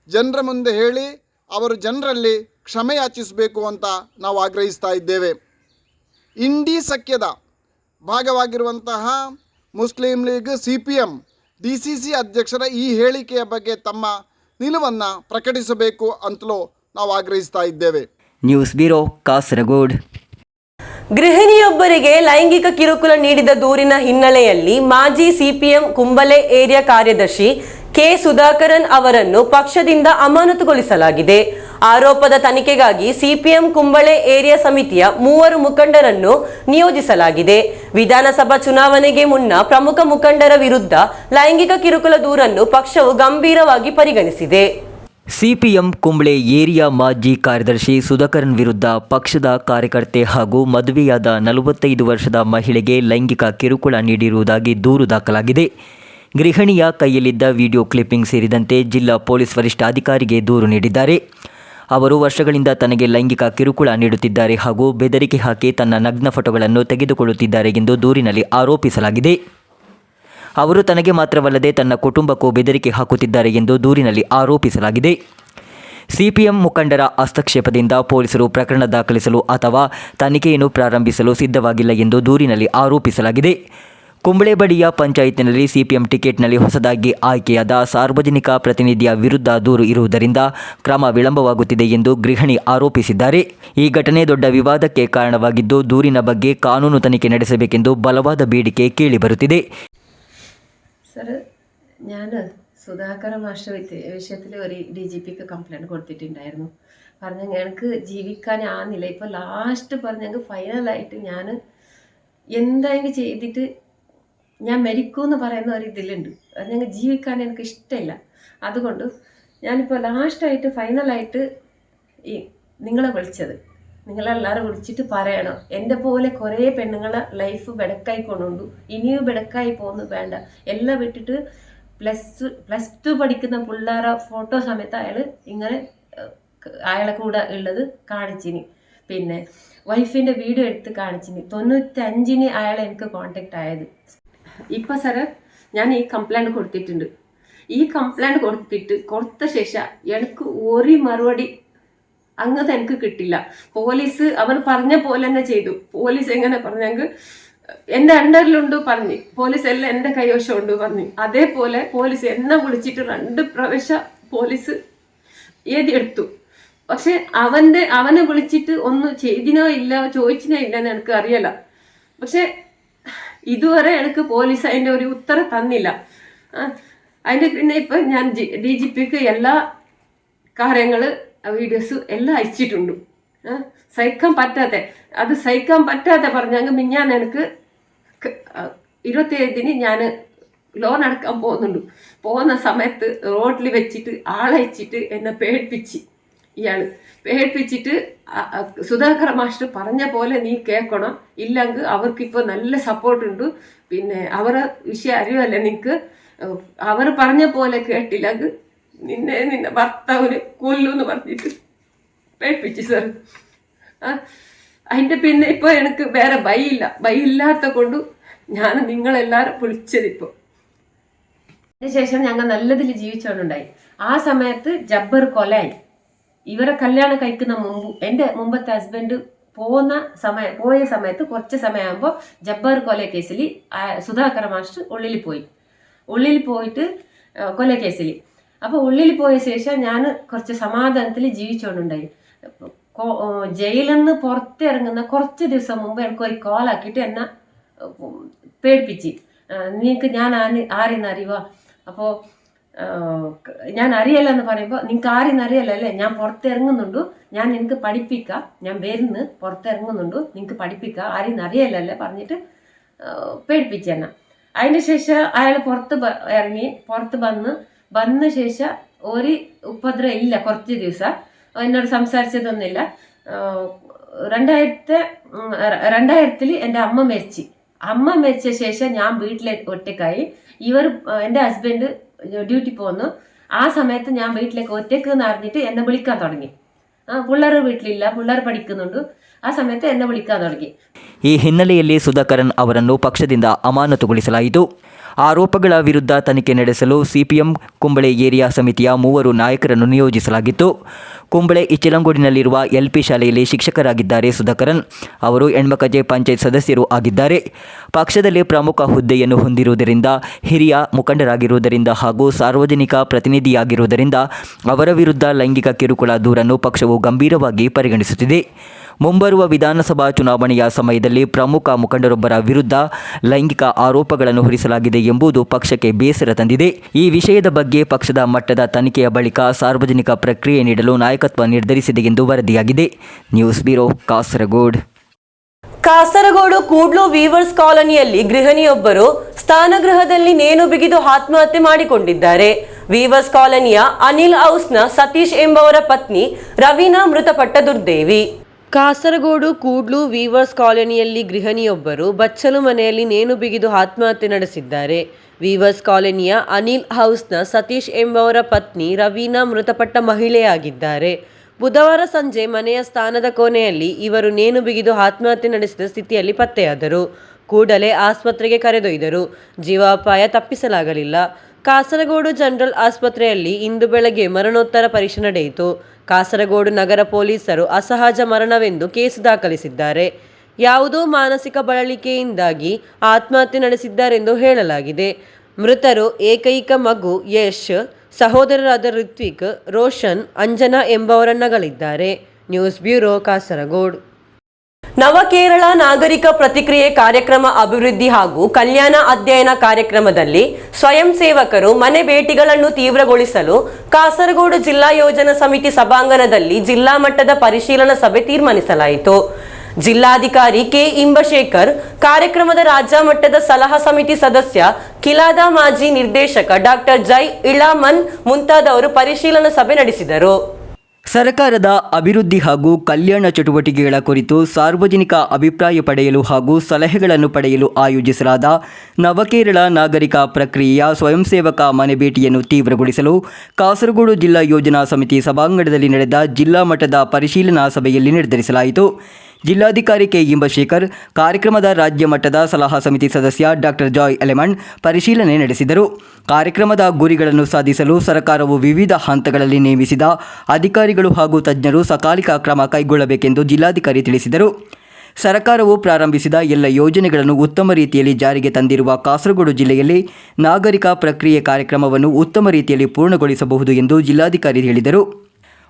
ಜನರ ಮುಂದೆ ಹೇಳಿ ಅವರು ಜನರಲ್ಲಿ ಕ್ಷಮೆ ಯಾಚಿಸಬೇಕು ಅಂತ ನಾವು ಆಗ್ರಹಿಸ್ತಾ ಇದ್ದೇವೆ. ಇಂಡಿ ಸಖ್ಯದ ಭಾಗವಾಗಿರುವಂತಹ ಮುಸ್ಲಿಂ ಲೀಗ್ CPM DCC ಅಧ್ಯಕ್ಷರ ಈ ಹೇಳಿಕೆಯ ಬಗ್ಗೆ ತಮ್ಮ ನಿಲುವನ್ನು ಪ್ರಕಟಿಸಬೇಕು ಅಂತಲೂ ನಾವು ಆಗ್ರಹಿಸ್ತಾ ಇದ್ದೇವೆ. News bureau Kasaragod. ಗೃಹಿಣಿಯೊಬ್ಬರಿಗೆ ಲೈಂಗಿಕ ಕಿರುಕುಳ ನೀಡಿದ ದೂರಿನ ಹಿನ್ನೆಲೆಯಲ್ಲಿ ಮಾಜಿ CPM ಕುಂಬಳೆ ಏರಿಯಾ ಕಾರ್ಯದರ್ಶಿ ಕೆ ಸುಧಾಕರನ್ ಅವರನ್ನು ಪಕ್ಷದಿಂದ ಅಮಾನತುಗೊಳಿಸಲಾಗಿದೆ. ಆರೋಪದ ತನಿಖೆಗಾಗಿ CPM ಕುಂಬಳೆ ಏರಿಯಾ ಸಮಿತಿಯ 3 ಮುಖಂಡರನ್ನು ನಿಯೋಜಿಸಲಾಗಿದೆ. ವಿಧಾನಸಭಾ ಚುನಾವಣೆಗೆ ಮುನ್ನ ಪ್ರಮುಖ ಮುಖಂಡರ ವಿರುದ್ಧ ಲೈಂಗಿಕ ಕಿರುಕುಳ ದೂರನ್ನು ಪಕ್ಷವು ಗಂಭೀರವಾಗಿ ಪರಿಗಣಿಸಿದೆ. CPM ಕುಂಬಳೆ ಏರಿಯಾ ಮಾಜಿ ಕಾರ್ಯದರ್ಶಿ ಸುಧಾಕರನ್ ವಿರುದ್ಧ ಪಕ್ಷದ ಕಾರ್ಯಕರ್ತೆ ಹಾಗೂ ಮದುವೆಯಾದ 45 ವರ್ಷದ ಮಹಿಳೆಗೆ ಲೈಂಗಿಕ ಕಿರುಕುಳ ನೀಡಿರುವುದಾಗಿ ದೂರು ದಾಖಲಾಗಿದೆ. ಗೃಹಿಣಿಯ ಕೈಯಲ್ಲಿದ್ದ ವಿಡಿಯೋ ಕ್ಲಿಪ್ಪಿಂಗ್ ಸೇರಿದಂತೆ ಜಿಲ್ಲಾ ಪೊಲೀಸ್ ವರಿಷ್ಠಾಧಿಕಾರಿಗೆ ದೂರು ನೀಡಿದ್ದಾರೆ. ಅವರು ವರ್ಷಗಳಿಂದ ತನಗೆ ಲೈಂಗಿಕ ಕಿರುಕುಳ ನೀಡುತ್ತಿದ್ದಾರೆ ಹಾಗೂ ಬೆದರಿಕೆ ಹಾಕಿ ತನ್ನ ನಗ್ನ ಫೋಟೋಗಳನ್ನು ತೆಗೆದುಕೊಳ್ಳುತ್ತಿದ್ದಾರೆ ಎಂದು ದೂರಿನಲ್ಲಿ ಆರೋಪಿಸಲಾಗಿದೆ. ಅವರು ತನಗೆ ಮಾತ್ರವಲ್ಲದೆ ತನ್ನ ಕುಟುಂಬಕ್ಕೂ ಬೆದರಿಕೆ ಹಾಕುತ್ತಿದ್ದಾರೆ ಎಂದು ದೂರಿನಲ್ಲಿ ಆರೋಪಿಸಲಾಗಿದೆ. CPM ಮುಖಂಡರ ಹಸ್ತಕ್ಷೇಪದಿಂದ ಪೊಲೀಸರು ಪ್ರಕರಣ ದಾಖಲಿಸಲು ಅಥವಾ ತನಿಖೆಯನ್ನು ಪ್ರಾರಂಭಿಸಲು ಸಿದ್ಧವಾಗಿಲ್ಲ ಎಂದು ದೂರಿನಲ್ಲಿ ಆರೋಪಿಸಲಾಗಿದೆ. ಕುಂಬಳೆ ಬಳಿಯ ಪಂಚಾಯತ್ನಲ್ಲಿ CPM ಟಿಕೆಟ್ನಲ್ಲಿ ಹೊಸದಾಗಿ ಆಯ್ಕೆಯಾದ ಸಾರ್ವಜನಿಕ ಪ್ರತಿನಿಧಿಯ ವಿರುದ್ಧ ದೂರು ಇರುವುದರಿಂದ ಕ್ರಮ ವಿಳಂಬವಾಗುತ್ತಿದೆ ಎಂದು ಗೃಹಿಣಿ ಆರೋಪಿಸಿದ್ದಾರೆ. ಈ ಘಟನೆ ದೊಡ್ಡ ವಿವಾದಕ್ಕೆ ಕಾರಣವಾಗಿದ್ದು ದೂರಿನ ಬಗ್ಗೆ ಕಾನೂನು ತನಿಖೆ ನಡೆಸಬೇಕೆಂದು ಬಲವಾದ ಬೇಡಿಕೆ കേളിബരുത്തിದೆ. സർ, ഞാൻ സുധാകര മാസ്റ്റർ വിഷയത്തിൽ ഒരു DGPക്ക് കംപ്ലൈൻറ്റ് കൊടുത്തിട്ടുണ്ടായിരുന്നു. പറഞ്ഞ എനിക്ക് ജീവിക്കാനാകുന്നില്ല. ഇപ്പോൾ ലാസ്റ്റ് പറഞ്ഞെങ്കിൽ ഫൈനലായിട്ട് ഞാൻ എന്തെങ്കിലും ചെയ്തിട്ട് ഞാൻ മരിക്കുമെന്ന് പറയുന്ന ഒരു ഇതിലുണ്ട്. ഞങ്ങൾക്ക് ജീവിക്കാൻ എനിക്ക് ഇഷ്ടമില്ല. അതുകൊണ്ട് ഞാനിപ്പോൾ ലാസ്റ്റായിട്ട് ഫൈനലായിട്ട് ഈ നിങ്ങളെ വിളിച്ചത്, നിങ്ങളെല്ലാവരും വിളിച്ചിട്ട് പറയണം, എൻ്റെ പോലെ കുറേ പെണ്ണുങ്ങളെ ലൈഫ് ബെടക്കായി കൊണ്ടുണ്ട്. ഇനിയും ബെടക്കായി പോകുന്നു വേണ്ട. എല്ലാം വിട്ടിട്ട് പ്ലസ് ടു പഠിക്കുന്ന പിള്ളേരെ ഫോട്ടോ സമയത്ത് അയാൾ ഇങ്ങനെ അയാളെ കൂടെ ഉള്ളത് കാണിച്ചിനി. പിന്നെ വൈഫിൻ്റെ വീഡിയോ എടുത്ത് കാണിച്ചിനി. 95 അയാളെ എനിക്ക് കോൺടാക്റ്റ് ആയത്. ഇപ്പം സാറ് ഞാൻ ഈ കംപ്ലൈൻറ്റ് കൊടുത്തിട്ടുണ്ട്. ഈ കംപ്ലൈൻറ്റ് കൊടുത്ത ശേഷം എനിക്ക് ഒരു മറുപടി അങ്ങനത്തെ എനിക്ക് കിട്ടില്ല. പോലീസ് അവർ പറഞ്ഞ പോലെ തന്നെ ചെയ്തു. പോലീസ് എങ്ങനെ പറഞ്ഞെങ്കിൽ എൻ്റെ അണ്ടറിലുണ്ട് പറഞ്ഞു. പോലീസ് എല്ലാം എൻ്റെ കൈവശമുണ്ട് പറഞ്ഞു. അതേപോലെ പോലീസ് എന്നെ വിളിച്ചിട്ട് 2 പ്രാവശ്യം പോലീസ് എഴുതിയെടുത്തു. പക്ഷെ അവനെ വിളിച്ചിട്ട് ഒന്നും ചെയ്തിനോ ഇല്ല, ചോദിച്ചിനോ ഇല്ലെന്ന് എനിക്ക് അറിയില്ല. പക്ഷെ ഇതുവരെ എനിക്ക് പോലീസ് അതിൻ്റെ ഒരു ഉത്തരം തന്നില്ല. അതിൻ്റെ പിന്നെ ഇപ്പം ഞാൻ DGPക്ക് എല്ലാ കാര്യങ്ങൾ വീഡിയോസ് എല്ലാം അയച്ചിട്ടുണ്ട്. സഹിക്കാൻ പറ്റാതെ പറഞ്ഞെങ്കിൽ മിഞ്ഞാന്ന് എനിക്ക് 27 ഞാൻ ലോൺ അടക്കാൻ പോകുന്ന സമയത്ത് റോഡിൽ വെച്ചിട്ട് ആളയച്ചിട്ട് എന്നെ പേടിപ്പിച്ചിട്ട് സുധാകര മാസ്റ്റർ പറഞ്ഞ പോലെ നീ കേൾക്കണം, ഇല്ലെങ്കിൽ അവർക്കിപ്പോൾ നല്ല സപ്പോർട്ടുണ്ട്. പിന്നെ അവരെ വിഷയം അറിയുമല്ലേ നിനക്ക്, അവർ പറഞ്ഞ പോലെ കേട്ടില്ലെങ്കിൽ നിന്റെ ഭർത്താവിന് കൊല്ലൂന്ന് പറഞ്ഞിട്ട് പേടിപ്പിച്ചു സാർ. അതിൻ്റെ പിന്നെ ഇപ്പോൾ എനിക്ക് വേറെ ഭയമില്ലാത്ത കൊണ്ട് ഞാൻ നിങ്ങളെല്ലാവരും വിളിച്ചതിപ്പോൾ. അതിനുശേഷം ഞങ്ങൾ നല്ലതിൽ ജീവിച്ചോണ്ടുണ്ടായി. ആ സമയത്ത് ജബ്ബർ കൊലയായി. ഇവരെ കല്യാണം കഴിക്കുന്ന എൻ്റെ മുമ്പത്തെ ഹസ്ബൻഡ് പോയ സമയത്ത് കുറച്ച് സമയമാകുമ്പോൾ ജബ്ബർ കൊല കേസിൽ സുധാകര മാസ്റ്റർ ഉള്ളിൽ പോയിട്ട് കൊല കേസിൽ. അപ്പോൾ ഉള്ളിൽ പോയ ശേഷം ഞാൻ കുറച്ച് സമാധാനത്തിൽ ജീവിച്ചോണ്ടുണ്ടായി. ജയിലിൽ നിന്ന് പുറത്തിറങ്ങുന്ന കുറച്ച് ദിവസം മുമ്പ് എനിക്കൊരു കോളാക്കിയിട്ട് എന്നെ പേടിപ്പിച്ച്, നിനക്ക് ഞാൻ ആരെന്ന് അറിയുക, അപ്പോൾ ഞാൻ അറിയില്ല എന്ന് പറയുമ്പോൾ നിങ്ങൾക്ക് ആരും അറിയില്ലല്ലേ, ഞാൻ പുറത്തിറങ്ങുന്നുണ്ട്, ഞാൻ നിനക്ക് പഠിപ്പിക്കാം, ഞാൻ വരുന്ന് പുറത്തിറങ്ങുന്നുണ്ട്, നിങ്ങൾക്ക് പഠിപ്പിക്കാം, ആരും അറിയില്ലല്ലേ പറഞ്ഞിട്ട് പേടിപ്പിച്ചെന്നെ. അതിന് ശേഷം അയാൾ ഇറങ്ങി പുറത്ത് വന്ന ശേഷം ഒരു ഉപദ്രവം ഇല്ല. കുറച്ച് ദിവസം എന്നോട് സംസാരിച്ചതൊന്നുമില്ല. 2000 എൻ്റെ അമ്മ മരിച്ച ശേഷം ഞാൻ വീട്ടിലെ ഒറ്റക്കായി. എൻ്റെ ഹസ്ബൻഡ് ഡ്യൂട്ടി പോകുന്നു. ആ സമയത്ത് ഞാൻ വീട്ടിലേക്ക് ഒറ്റക്ക് എന്ന് അറിഞ്ഞിട്ട് എന്നെ വിളിക്കാൻ തുടങ്ങി. പിള്ളേർ വീട്ടിലില്ല, പിള്ളേർ പഠിക്കുന്നുണ്ട്. ಆ ಸಮಯത്ത് ಎന്നെ ವಿಳಿക്കാൻ തുടങ്ങി. ಈ ಹಿನ್ನೆಲೆಯಲ್ಲಿ ಸುಧಾಕರನ್ ಅವರನ್ನು ಪಕ್ಷದಿಂದ ಅಮಾನತುಗೊಳಿಸಲಾಯಿತು. ಆರೋಪಗಳ ವಿರುದ್ಧ ತನಿಖೆ ನಡೆಸಲು ಸಿಪಿಎಂ ಕುಂಬಳೆ ಏರಿಯಾ ಸಮಿತಿಯ 3 ನಾಯಕರನ್ನು ನಿಯೋಜಿಸಲಾಗಿತ್ತು. ಕುಂಬಳೆ ಇಚ್ಚಲಂಗೂಡಿನಲ್ಲಿರುವ LP ಶಾಲೆಯಲ್ಲಿ ಶಿಕ್ಷಕರಾಗಿದ್ದಾರೆ ಸುಧಾಕರನ್. ಅವರು ಹೆಣ್ಮಕಜೆ ಪಂಚಾಯತ್ ಸದಸ್ಯರು ಆಗಿದ್ದಾರೆ. ಪಕ್ಷದಲ್ಲಿ ಪ್ರಮುಖ ಹುದ್ದೆಯನ್ನು ಹೊಂದಿರುವುದರಿಂದ, ಹಿರಿಯ ಮುಖಂಡರಾಗಿರುವುದರಿಂದ ಹಾಗೂ ಸಾರ್ವಜನಿಕ ಪ್ರತಿನಿಧಿಯಾಗಿರುವುದರಿಂದ ಅವರ ವಿರುದ್ಧ ಲೈಂಗಿಕ ಕಿರುಕುಳ ದೂರನ್ನು ಪಕ್ಷವು ಗಂಭೀರವಾಗಿ ಪರಿಗಣಿಸುತ್ತಿದೆ. ಮುಂಬರುವ ವಿಧಾನಸಭಾ ಚುನಾವಣೆಯ ಸಮಯದಲ್ಲಿ ಪ್ರಮುಖ ಮುಖಂಡರೊಬ್ಬರ ವಿರುದ್ಧ ಲೈಂಗಿಕ ಆರೋಪಗಳನ್ನು ಹೊರಿಸಲಾಗಿದೆ ಎಂಬುದು ಪಕ್ಷಕ್ಕೆ ಬೇಸರ ತಂದಿದೆ. ಈ ವಿಷಯದ ಬಗ್ಗೆ ಪಕ್ಷದ ಮಟ್ಟದ ತನಿಖೆಯ ಬಳಿಕ ಸಾರ್ವಜನಿಕ ಪ್ರಕ್ರಿಯೆ ನೀಡಲು ನಾಯಕತ್ವ ನಿರ್ಧರಿಸಿದೆ ಎಂದು ವರದಿಯಾಗಿದೆ. News bureau, Kasaragod. Kasaragod Kudlu viewers ಕಾಲೋನಿಯಲ್ಲಿ ಗೃಹಿಣಿಯೊಬ್ಬರು ಸ್ನಾನಗೃಹದಲ್ಲಿ ನೇಣು ಬಿಗಿದು ಆತ್ಮಹತ್ಯೆ ಮಾಡಿಕೊಂಡಿದ್ದಾರೆ. ವೀವರ್ಸ್ ಕಾಲೋನಿಯ ಅನಿಲ್ ಹೌಸ್ನ ಸತೀಶ್ ಎಂಬವರ ಪತ್ನಿ ರವೀನಾ ಮೃತಪಟ್ಟ ದುರ್ದೇವಿ. ಕಾಸರಗೋಡು ಕೂಡ್ಲು ವೀವರ್ಸ್ ಕಾಲೋನಿಯಲ್ಲಿ ಗೃಹಿಣಿಯೊಬ್ಬರು ಬಚ್ಚಲು ಮನೆಯಲ್ಲಿ ನೇಣು ಬಿಗಿದು ಆತ್ಮಹತ್ಯೆ ನಡೆಸಿದ್ದಾರೆ. ವೀವರ್ಸ್ ಕಾಲೋನಿಯ ಅನಿಲ್ ಹೌಸ್ನ ಸತೀಶ್ ಎಂಬವರ ಪತ್ನಿ ರವೀನಾ ಮೃತಪಟ್ಟ ಮಹಿಳೆಯಾಗಿದ್ದಾರೆ. ಬುಧವಾರ ಸಂಜೆ ಮನೆಯ ಸ್ಥಾನದ ಕೋಣೆಯಲ್ಲಿ ಇವರು ನೇಣು ಬಿಗಿದು ಆತ್ಮಹತ್ಯೆ ನಡೆಸಿದ ಸ್ಥಿತಿಯಲ್ಲಿ ಪತ್ತೆಯಾದರು. ಕೂಡಲೇ ಆಸ್ಪತ್ರೆಗೆ ಕರೆದೊಯ್ದರು. ಜೀವಾಪಾಯ ತಪ್ಪಿಸಲಾಗಲಿಲ್ಲ. ಕಾಸರಗೋಡು ಜನರಲ್ ಆಸ್ಪತ್ರೆಯಲ್ಲಿ ಇಂದು ಬೆಳಗ್ಗೆ ಮರಣೋತ್ತರ ಪರೀಕ್ಷೆ ನಡೆಯಿತು. ಕಾಸರಗೋಡು ನಗರ ಪೊಲೀಸರು ಅಸಹಜ ಮರಣವೆಂದು ಕೇಸು ದಾಖಲಿಸಿದ್ದಾರೆ. ಯಾವುದೋ ಮಾನಸಿಕ ಬಳಲಿಕೆಯಿಂದಾಗಿ ಆತ್ಮಹತ್ಯೆ ನಡೆಸಿದ್ದಾರೆಂದು ಹೇಳಲಾಗಿದೆ. ಮೃತರು ಏಕೈಕ ಮಗು ಯಶ್, ಸಹೋದರರಾದ ಋತ್ವಿಕ್, ರೋಷನ್, ಅಂಜನಾ ಎಂಬವರನ್ನಗಳಿದ್ದಾರೆ. News bureau, Kasaragod. ನವಕೇರಳ ನಾಗರಿಕ ಪ್ರತಿಕ್ರಿಯೆ ಕಾರ್ಯಕ್ರಮ ಅಭಿವೃದ್ಧಿ ಹಾಗೂ ಕಲ್ಯಾಣ ಅಧ್ಯಯನ ಕಾರ್ಯಕ್ರಮದಲ್ಲಿ ಸ್ವಯಂ ಸೇವಕರು ಮನೆ ಭೇಟಿಗಳನ್ನು ತೀವ್ರಗೊಳಿಸಲು ಕಾಸರಗೋಡು ಜಿಲ್ಲಾ ಯೋಜನಾ ಸಮಿತಿ ಸಭಾಂಗಣದಲ್ಲಿ ಜಿಲ್ಲಾ ಮಟ್ಟದ ಪರಿಶೀಲನಾ ಸಭೆ ತೀರ್ಮಾನಿಸಲಾಯಿತು. ಜಿಲ್ಲಾಧಿಕಾರಿ ಕೆ ಇಂಬಶೇಖರ್, ಕಾರ್ಯಕ್ರಮದ ರಾಜ್ಯ ಮಟ್ಟದ ಸಲಹಾ ಸಮಿತಿ ಸದಸ್ಯ ಕಿಲಾದ ಮಾಜಿ ನಿರ್ದೇಶಕ ಡಾಕ್ಟರ್ ಜೈ ಇಳಾಮನ್ ಮುಂತಾದವರು ಪರಿಶೀಲನಾ ಸಭೆ ನಡೆಸಿದರು. ಸರ್ಕಾರದ ಅಭಿವೃದ್ಧಿ ಹಾಗೂ ಕಲ್ಯಾಣ ಚಟುವಟಿಕೆಗಳ ಕುರಿತು ಸಾರ್ವಜನಿಕ ಅಭಿಪ್ರಾಯ ಪಡೆಯಲು ಹಾಗೂ ಸಲಹೆಗಳನ್ನು ಪಡೆಯಲು ಆಯೋಜಿಸಲಾದ ನವಕೇರಳ ನಾಗರಿಕ ಪ್ರಕ್ರಿಯೆಯ ಸ್ವಯಂ ಸೇವಕ ಮನೆ ಭೇಟಿಯನ್ನು ತೀವ್ರಗೊಳಿಸಲು ಕಾಸರಗೋಡು ಜಿಲ್ಲಾ ಯೋಜನಾ ಸಮಿತಿ ಸಭಾಂಗಣದಲ್ಲಿ ನಡೆದ ಜಿಲ್ಲಾ ಮಟ್ಟದ ಪರಿಶೀಲನಾ ಸಭೆಯಲ್ಲಿ ನಿರ್ಧರಿಸಲಾಯಿತು. ಜಿಲ್ಲಾಧಿಕಾರಿ ಕೆ ಇಂಬಶೇಖರ್, ಕಾರ್ಯಕ್ರಮದ ರಾಜ್ಯ ಮಟ್ಟದ ಸಲಹಾ ಸಮಿತಿ ಸದಸ್ಯ ಡಾಕ್ಟರ್ ಜಾಯ್ ಎಲೆಮಂಡ್ ಪರಿಶೀಲನೆ ನಡೆಸಿದರು. ಕಾರ್ಯಕ್ರಮದ ಗುರಿಗಳನ್ನು ಸಾಧಿಸಲು ಸರ್ಕಾರವು ವಿವಿಧ ಹಂತಗಳಲ್ಲಿ ನೇಮಿಸಿದ ಅಧಿಕಾರಿಗಳು ಹಾಗೂ ತಜ್ಞರು ಸಕಾಲಿಕ ಕ್ರಮ ಕೈಗೊಳ್ಳಬೇಕೆಂದು ಜಿಲ್ಲಾಧಿಕಾರಿ ತಿಳಿಸಿದರು. ಸರ್ಕಾರವು ಪ್ರಾರಂಭಿಸಿದ ಎಲ್ಲ ಯೋಜನೆಗಳನ್ನು ಉತ್ತಮ ರೀತಿಯಲ್ಲಿ ಜಾರಿಗೆ ತಂದಿರುವ ಕಾಸರಗೋಡು ಜಿಲ್ಲೆಯಲ್ಲಿ ನಾಗರಿಕ ಪ್ರಕ್ರಿಯೆ ಕಾರ್ಯಕ್ರಮವನ್ನು ಉತ್ತಮ ರೀತಿಯಲ್ಲಿ ಪೂರ್ಣಗೊಳಿಸಬಹುದು ಎಂದು ಜಿಲ್ಲಾಧಿಕಾರಿ ಹೇಳಿದರು.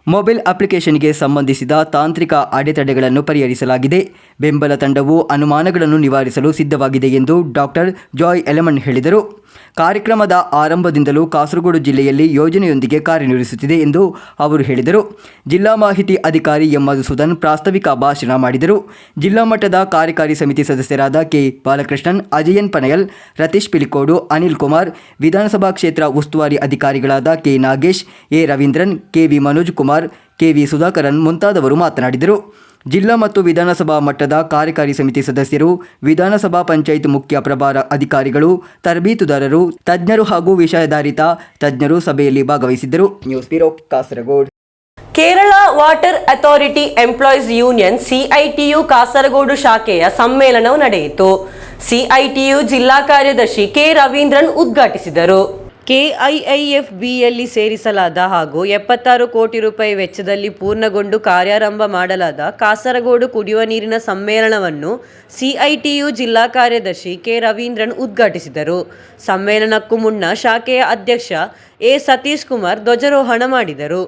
ಮೊಬೈಲ್ ಅಪ್ಲಿಕೇಶನ್ಗೆ ಸಂಬಂಧಿಸಿದ ತಾಂತ್ರಿಕ ಅಡೆತಡೆಗಳನ್ನು ಪರಿಹರಿಸಲಾಗಿದೆ. ಬೆಂಬಲ ತಂಡವು ಅನುಮಾನಗಳನ್ನು ನಿವಾರಿಸಲು ಸಿದ್ಧವಾಗಿದೆ ಎಂದು ಡಾಕ್ಟರ್ ಜಾಯ್ ಎಲೆಮಂಡ್ ಹೇಳಿದರು. ಕಾರ್ಯಕ್ರಮದ ಆರಂಭದಿಂದಲೂ ಕಾಸರಗೋಡು ಜಿಲ್ಲೆಯಲ್ಲಿ ಯೋಜನೆಯೊಂದಿಗೆ ಕಾರ್ಯನಿರ್ವಹಿಸುತ್ತಿದೆ ಎಂದು ಅವರು ಹೇಳಿದರು. ಜಿಲ್ಲಾ ಮಾಹಿತಿ ಅಧಿಕಾರಿ ಎಂ ಮಧುಸೂದನ್ ಪ್ರಾಸ್ತಾವಿಕ ಭಾಷಣ ಮಾಡಿದರು. ಜಿಲ್ಲಾ ಮಟ್ಟದ ಕಾರ್ಯಕಾರಿ ಸಮಿತಿ ಸದಸ್ಯರಾದ ಕೆ ಬಾಲಕೃಷ್ಣನ್, ಅಜಯನ್ ಪನಯಲ್, ರತೀಶ್ ಪಿಲಿಕೋಡು, ಅನಿಲ್ ಕುಮಾರ್, ವಿಧಾನಸಭಾ ಕ್ಷೇತ್ರ ಉಸ್ತುವಾರಿ ಅಧಿಕಾರಿಗಳಾದ K Nagesh, A Raveendran, KV Manoj Kumar, KV Sudhakaran ಮುಂತಾದವರು ಮಾತನಾಡಿದರು. ಜಿಲ್ಲಾ ಮತ್ತು ವಿಧಾನಸಭಾ ಮಟ್ಟದ ಕಾರ್ಯಕಾರಿ ಸಮಿತಿ ಸದಸ್ಯರು, ವಿಧಾನಸಭಾ ಪಂಚಾಯತ್ ಮುಖ್ಯ ಪ್ರಭಾರ ಅಧಿಕಾರಿಗಳು, ತರಬೇತುದಾರರು, ತಜ್ಞರು ಹಾಗೂ ವಿಷಯಾಧಾರಿತ ತಜ್ಞರು ಸಭೆಯಲ್ಲಿ ಭಾಗವಹಿಸಿದ್ದರು. News bureau, Kasaragod. Kerala water authority employees union CITU Kasaragod ಶಾಖೆಯ ಸಮ್ಮೇಳನವು ನಡೆಯಿತು. CITU ಜಿಲ್ಲಾ ಕಾರ್ಯದರ್ಶಿ ಕೆ ರವೀಂದ್ರನ್ ಉದ್ಘಾಟಿಸಿದರು. KIIFBಯಲ್ಲಿ ಸೇರಿಸಲಾದ ಹಾಗೂ 76 ಕೋಟಿ ರೂಪಾಯಿ ವೆಚ್ಚದಲ್ಲಿ ಪೂರ್ಣಗೊಂಡು ಕಾರ್ಯಾರಂಭ ಮಾಡಲಾದ ಕಾಸರಗೋಡು ಕುಡಿಯುವ ನೀರಿನ ಸಮ್ಮೇಳನವನ್ನು CITU ಜಿಲ್ಲಾ ಕಾರ್ಯದರ್ಶಿ ಕೆ ರವೀಂದ್ರನ್ ಉದ್ಘಾಟಿಸಿದರು. ಸಮ್ಮೇಳನಕ್ಕೂ ಮುನ್ನ ಶಾಖೆಯ ಅಧ್ಯಕ್ಷ ಎ ಸತೀಶ್ ಕುಮಾರ್ ಧ್ವಜಾರೋಹಣ ಮಾಡಿದರು.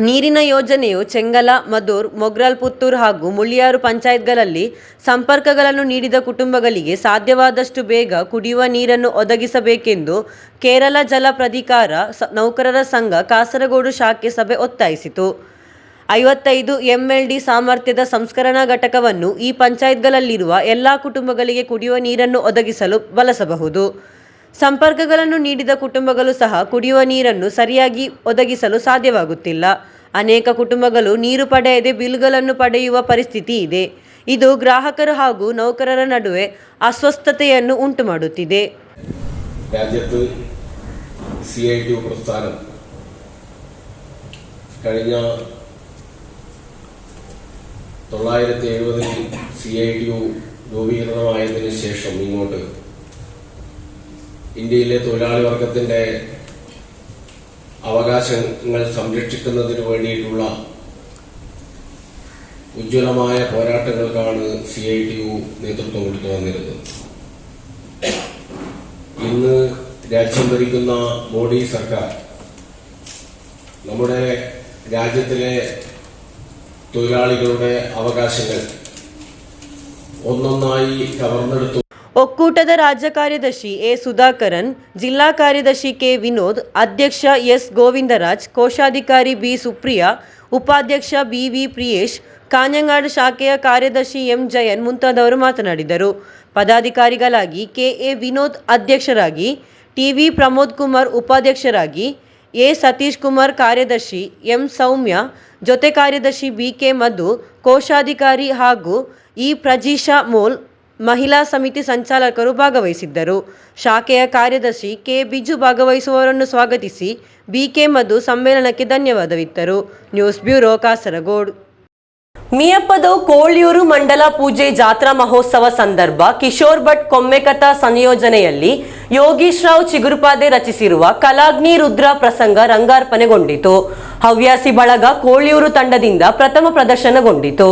ನೀರಿನ ಯೋಜನೆಯು ಚೆಂಗಲ, ಮಧೂರ್, ಮೊಗ್ರಾಲ್, ಪುತ್ತೂರು ಹಾಗೂ ಮುಳ್ಳಿಯಾರು ಪಂಚಾಯತ್ಗಳಲ್ಲಿ ಸಂಪರ್ಕಗಳನ್ನು ನೀಡಿದ ಕುಟುಂಬಗಳಿಗೆ ಸಾಧ್ಯವಾದಷ್ಟು ಬೇಗ ಕುಡಿಯುವ ನೀರನ್ನು ಒದಗಿಸಬೇಕೆಂದು ಕೇರಳ ಜಲ ಪ್ರಾಧಿಕಾರ ನೌಕರರ ಸಂಘ ಕಾಸರಗೋಡು ಶಾಖೆ ಸಭೆ ಒತ್ತಾಯಿಸಿತು. 55 MLD ಸಾಮರ್ಥ್ಯದ ಸಂಸ್ಕರಣಾ ಘಟಕವನ್ನು ಈ ಪಂಚಾಯತ್ಗಳಲ್ಲಿರುವ ಎಲ್ಲ ಕುಟುಂಬಗಳಿಗೆ ಕುಡಿಯುವ ನೀರನ್ನು ಒದಗಿಸಲು ಬಳಸಬಹುದು. ಸಂಪರ್ಕಗಳನ್ನು ನೀಡಿದ ಕುಟುಂಬಗಳು ಸಹ ಕುಡಿಯುವ ನೀರನ್ನು ಸರಿಯಾಗಿ ಒದಗಿಸಲು ಸಾಧ್ಯವಾಗುತ್ತಿಲ್ಲ. ಅನೇಕ ಕುಟುಂಬಗಳು ನೀರು ಪಡೆಯದೆ ಬಿಲ್ಗಳನ್ನು ಪಡೆಯುವ ಪರಿಸ್ಥಿತಿ ಇದೆ. ಇದು ಗ್ರಾಹಕರು ಹಾಗೂ ನೌಕರರ ನಡುವೆ ಅಸ್ವಸ್ಥತೆಯನ್ನು ಉಂಟುಮಾಡುತ್ತಿದೆ. രാജ്യത്ത് CITU പ്രസ്ഥാനം കഴിഞ്ഞ 1970 CITU രൂപീകൃതമായതിനു ശേഷം ഇങ്ങോട്ട് ഇന്ത്യയിലെ തൊഴിലാളി വർഗത്തിന്റെ അവകാശങ്ങൾ സംരക്ഷിക്കുന്നതിന് വേണ്ടിയിട്ടുള്ള ഉജ്ജ്വലമായ പോരാട്ടങ്ങൾക്കാണ് CITU നേതൃത്വം കൊടുത്തു വന്നിരുന്നത്. ഇന്ന് രാജ്യം ഭരിക്കുന്ന മോഡി സർക്കാർ നമ്മുടെ രാജ്യത്തിലെ തൊഴിലാളികളുടെ അവകാശങ്ങൾ ഒന്നൊന്നായി കവർന്നെടുത്തു. ಒಕ್ಕೂಟದ ರಾಜ್ಯ ಕಾರ್ಯದರ್ಶಿ ಎ ಸುಧಾಕರನ್, ಜಿಲ್ಲಾ ಕಾರ್ಯದರ್ಶಿ ಕೆ ವಿನೋದ್, ಅಧ್ಯಕ್ಷ ಎಸ್ ಗೋವಿಂದರಾಜ್, ಕೋಶಾಧಿಕಾರಿ ಬಿ ಸುಪ್ರಿಯಾ, ಉಪಾಧ್ಯಕ್ಷ BV ಪ್ರಿಯೇಶ್, ಕಾಂಜಂಗಾಡ್ ಶಾಖೆಯ ಕಾರ್ಯದರ್ಶಿ ಎಂ ಜಯನ್ ಮುಂತಾದವರು ಮಾತನಾಡಿದರು. ಪದಾಧಿಕಾರಿಗಳಾಗಿ KA ವಿನೋದ್ ಅಧ್ಯಕ್ಷರಾಗಿ, TV ಪ್ರಮೋದ್ ಕುಮಾರ್ ಉಪಾಧ್ಯಕ್ಷರಾಗಿ, ಎ ಸತೀಶ್ ಕುಮಾರ್ ಕಾರ್ಯದರ್ಶಿ, ಎಂ ಸೌಮ್ಯ ಜೊತೆ ಕಾರ್ಯದರ್ಶಿ, BK ಮಧು ಕೋಶಾಧಿಕಾರಿ ಹಾಗೂ ಇ ಪ್ರಜೀಶಾ ಮೋಲ್ ಮಹಿಳಾ ಸಮಿತಿ ಸಂಚಾಲಕರು ಭಾಗವಹಿಸಿದ್ದರು. ಶಾಖೆಯ ಕಾರ್ಯದರ್ಶಿ ಕೆ ಬಿಜು ಭಾಗವಹಿಸುವವರನ್ನು ಸ್ವಾಗತಿಸಿ BK ಮಧು ಸಮ್ಮೇಳನಕ್ಕೆ ಧನ್ಯವಾದವಿತ್ತರು. News bureau, Kasaragod. ಮಿಯಪ್ಪದ ಕೋಳ್ಯೂರು ಮಂಡಲ ಪೂಜೆ ಜಾತ್ರಾ ಮಹೋತ್ಸವ ಸಂದರ್ಭ ಕಿಶೋರ್ ಭಟ್ ಕೊಮ್ಮೆಕಥಾ ಸಂಯೋಜನೆಯಲ್ಲಿ ಯೋಗೀಶ್ ರಾವ್ ಚಿಗುರುಪಾದೆ ರಚಿಸಿರುವ ಕಲಾಗ್ನಿ ರುದ್ರ ಪ್ರಸಂಗ ರಂಗಾರ್ಪಣೆಗೊಂಡಿತು. ಹವ್ಯಾಸಿ ಬಳಗ ಕೋಳ್ಯೂರು ತಂಡದಿಂದ ಪ್ರಥಮ ಪ್ರದರ್ಶನಗೊಂಡಿತು.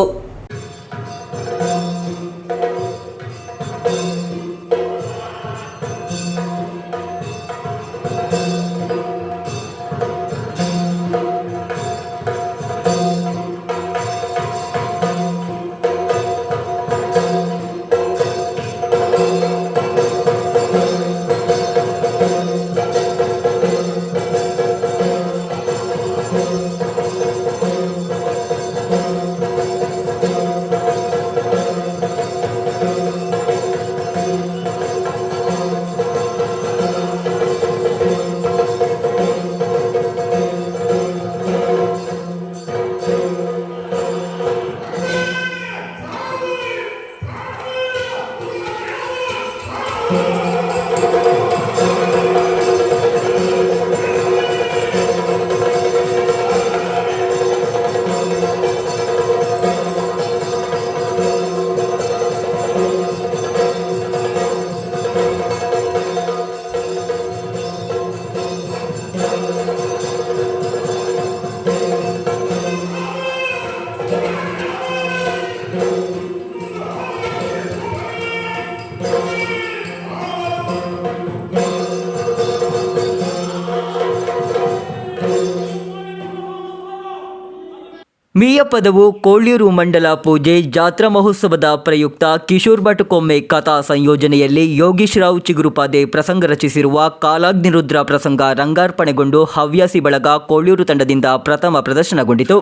ಮಿಯಪದವು ಕೋಳ್ಯೂರು ಮಂಡಲ ಪೂಜೆ ಜಾತ್ರಾ ಮಹೋತ್ಸವದ ಪ್ರಯುಕ್ತ ಕಿಶೋರ್ ಭಟ್ ಕೊಮ್ಮೆ ಕಥಾ ಸಂಯೋಜನೆಯಲ್ಲಿ ಯೋಗೀಶ್ ರಾವ್ ಚಿಗುರುಪಾದೆ ಪ್ರಸಂಗ ರಚಿಸಿರುವ ಕಾಲಾಗ್ನಿರುದ್ರ ಪ್ರಸಂಗ ರಂಗಾರ್ಪಣೆಗೊಂಡು ಹವ್ಯಾಸಿ ಬಳಗ ಕೋಳ್ಯೂರು ತಂಡದಿಂದ ಪ್ರಥಮ ಪ್ರದರ್ಶನಗೊಂಡಿತು.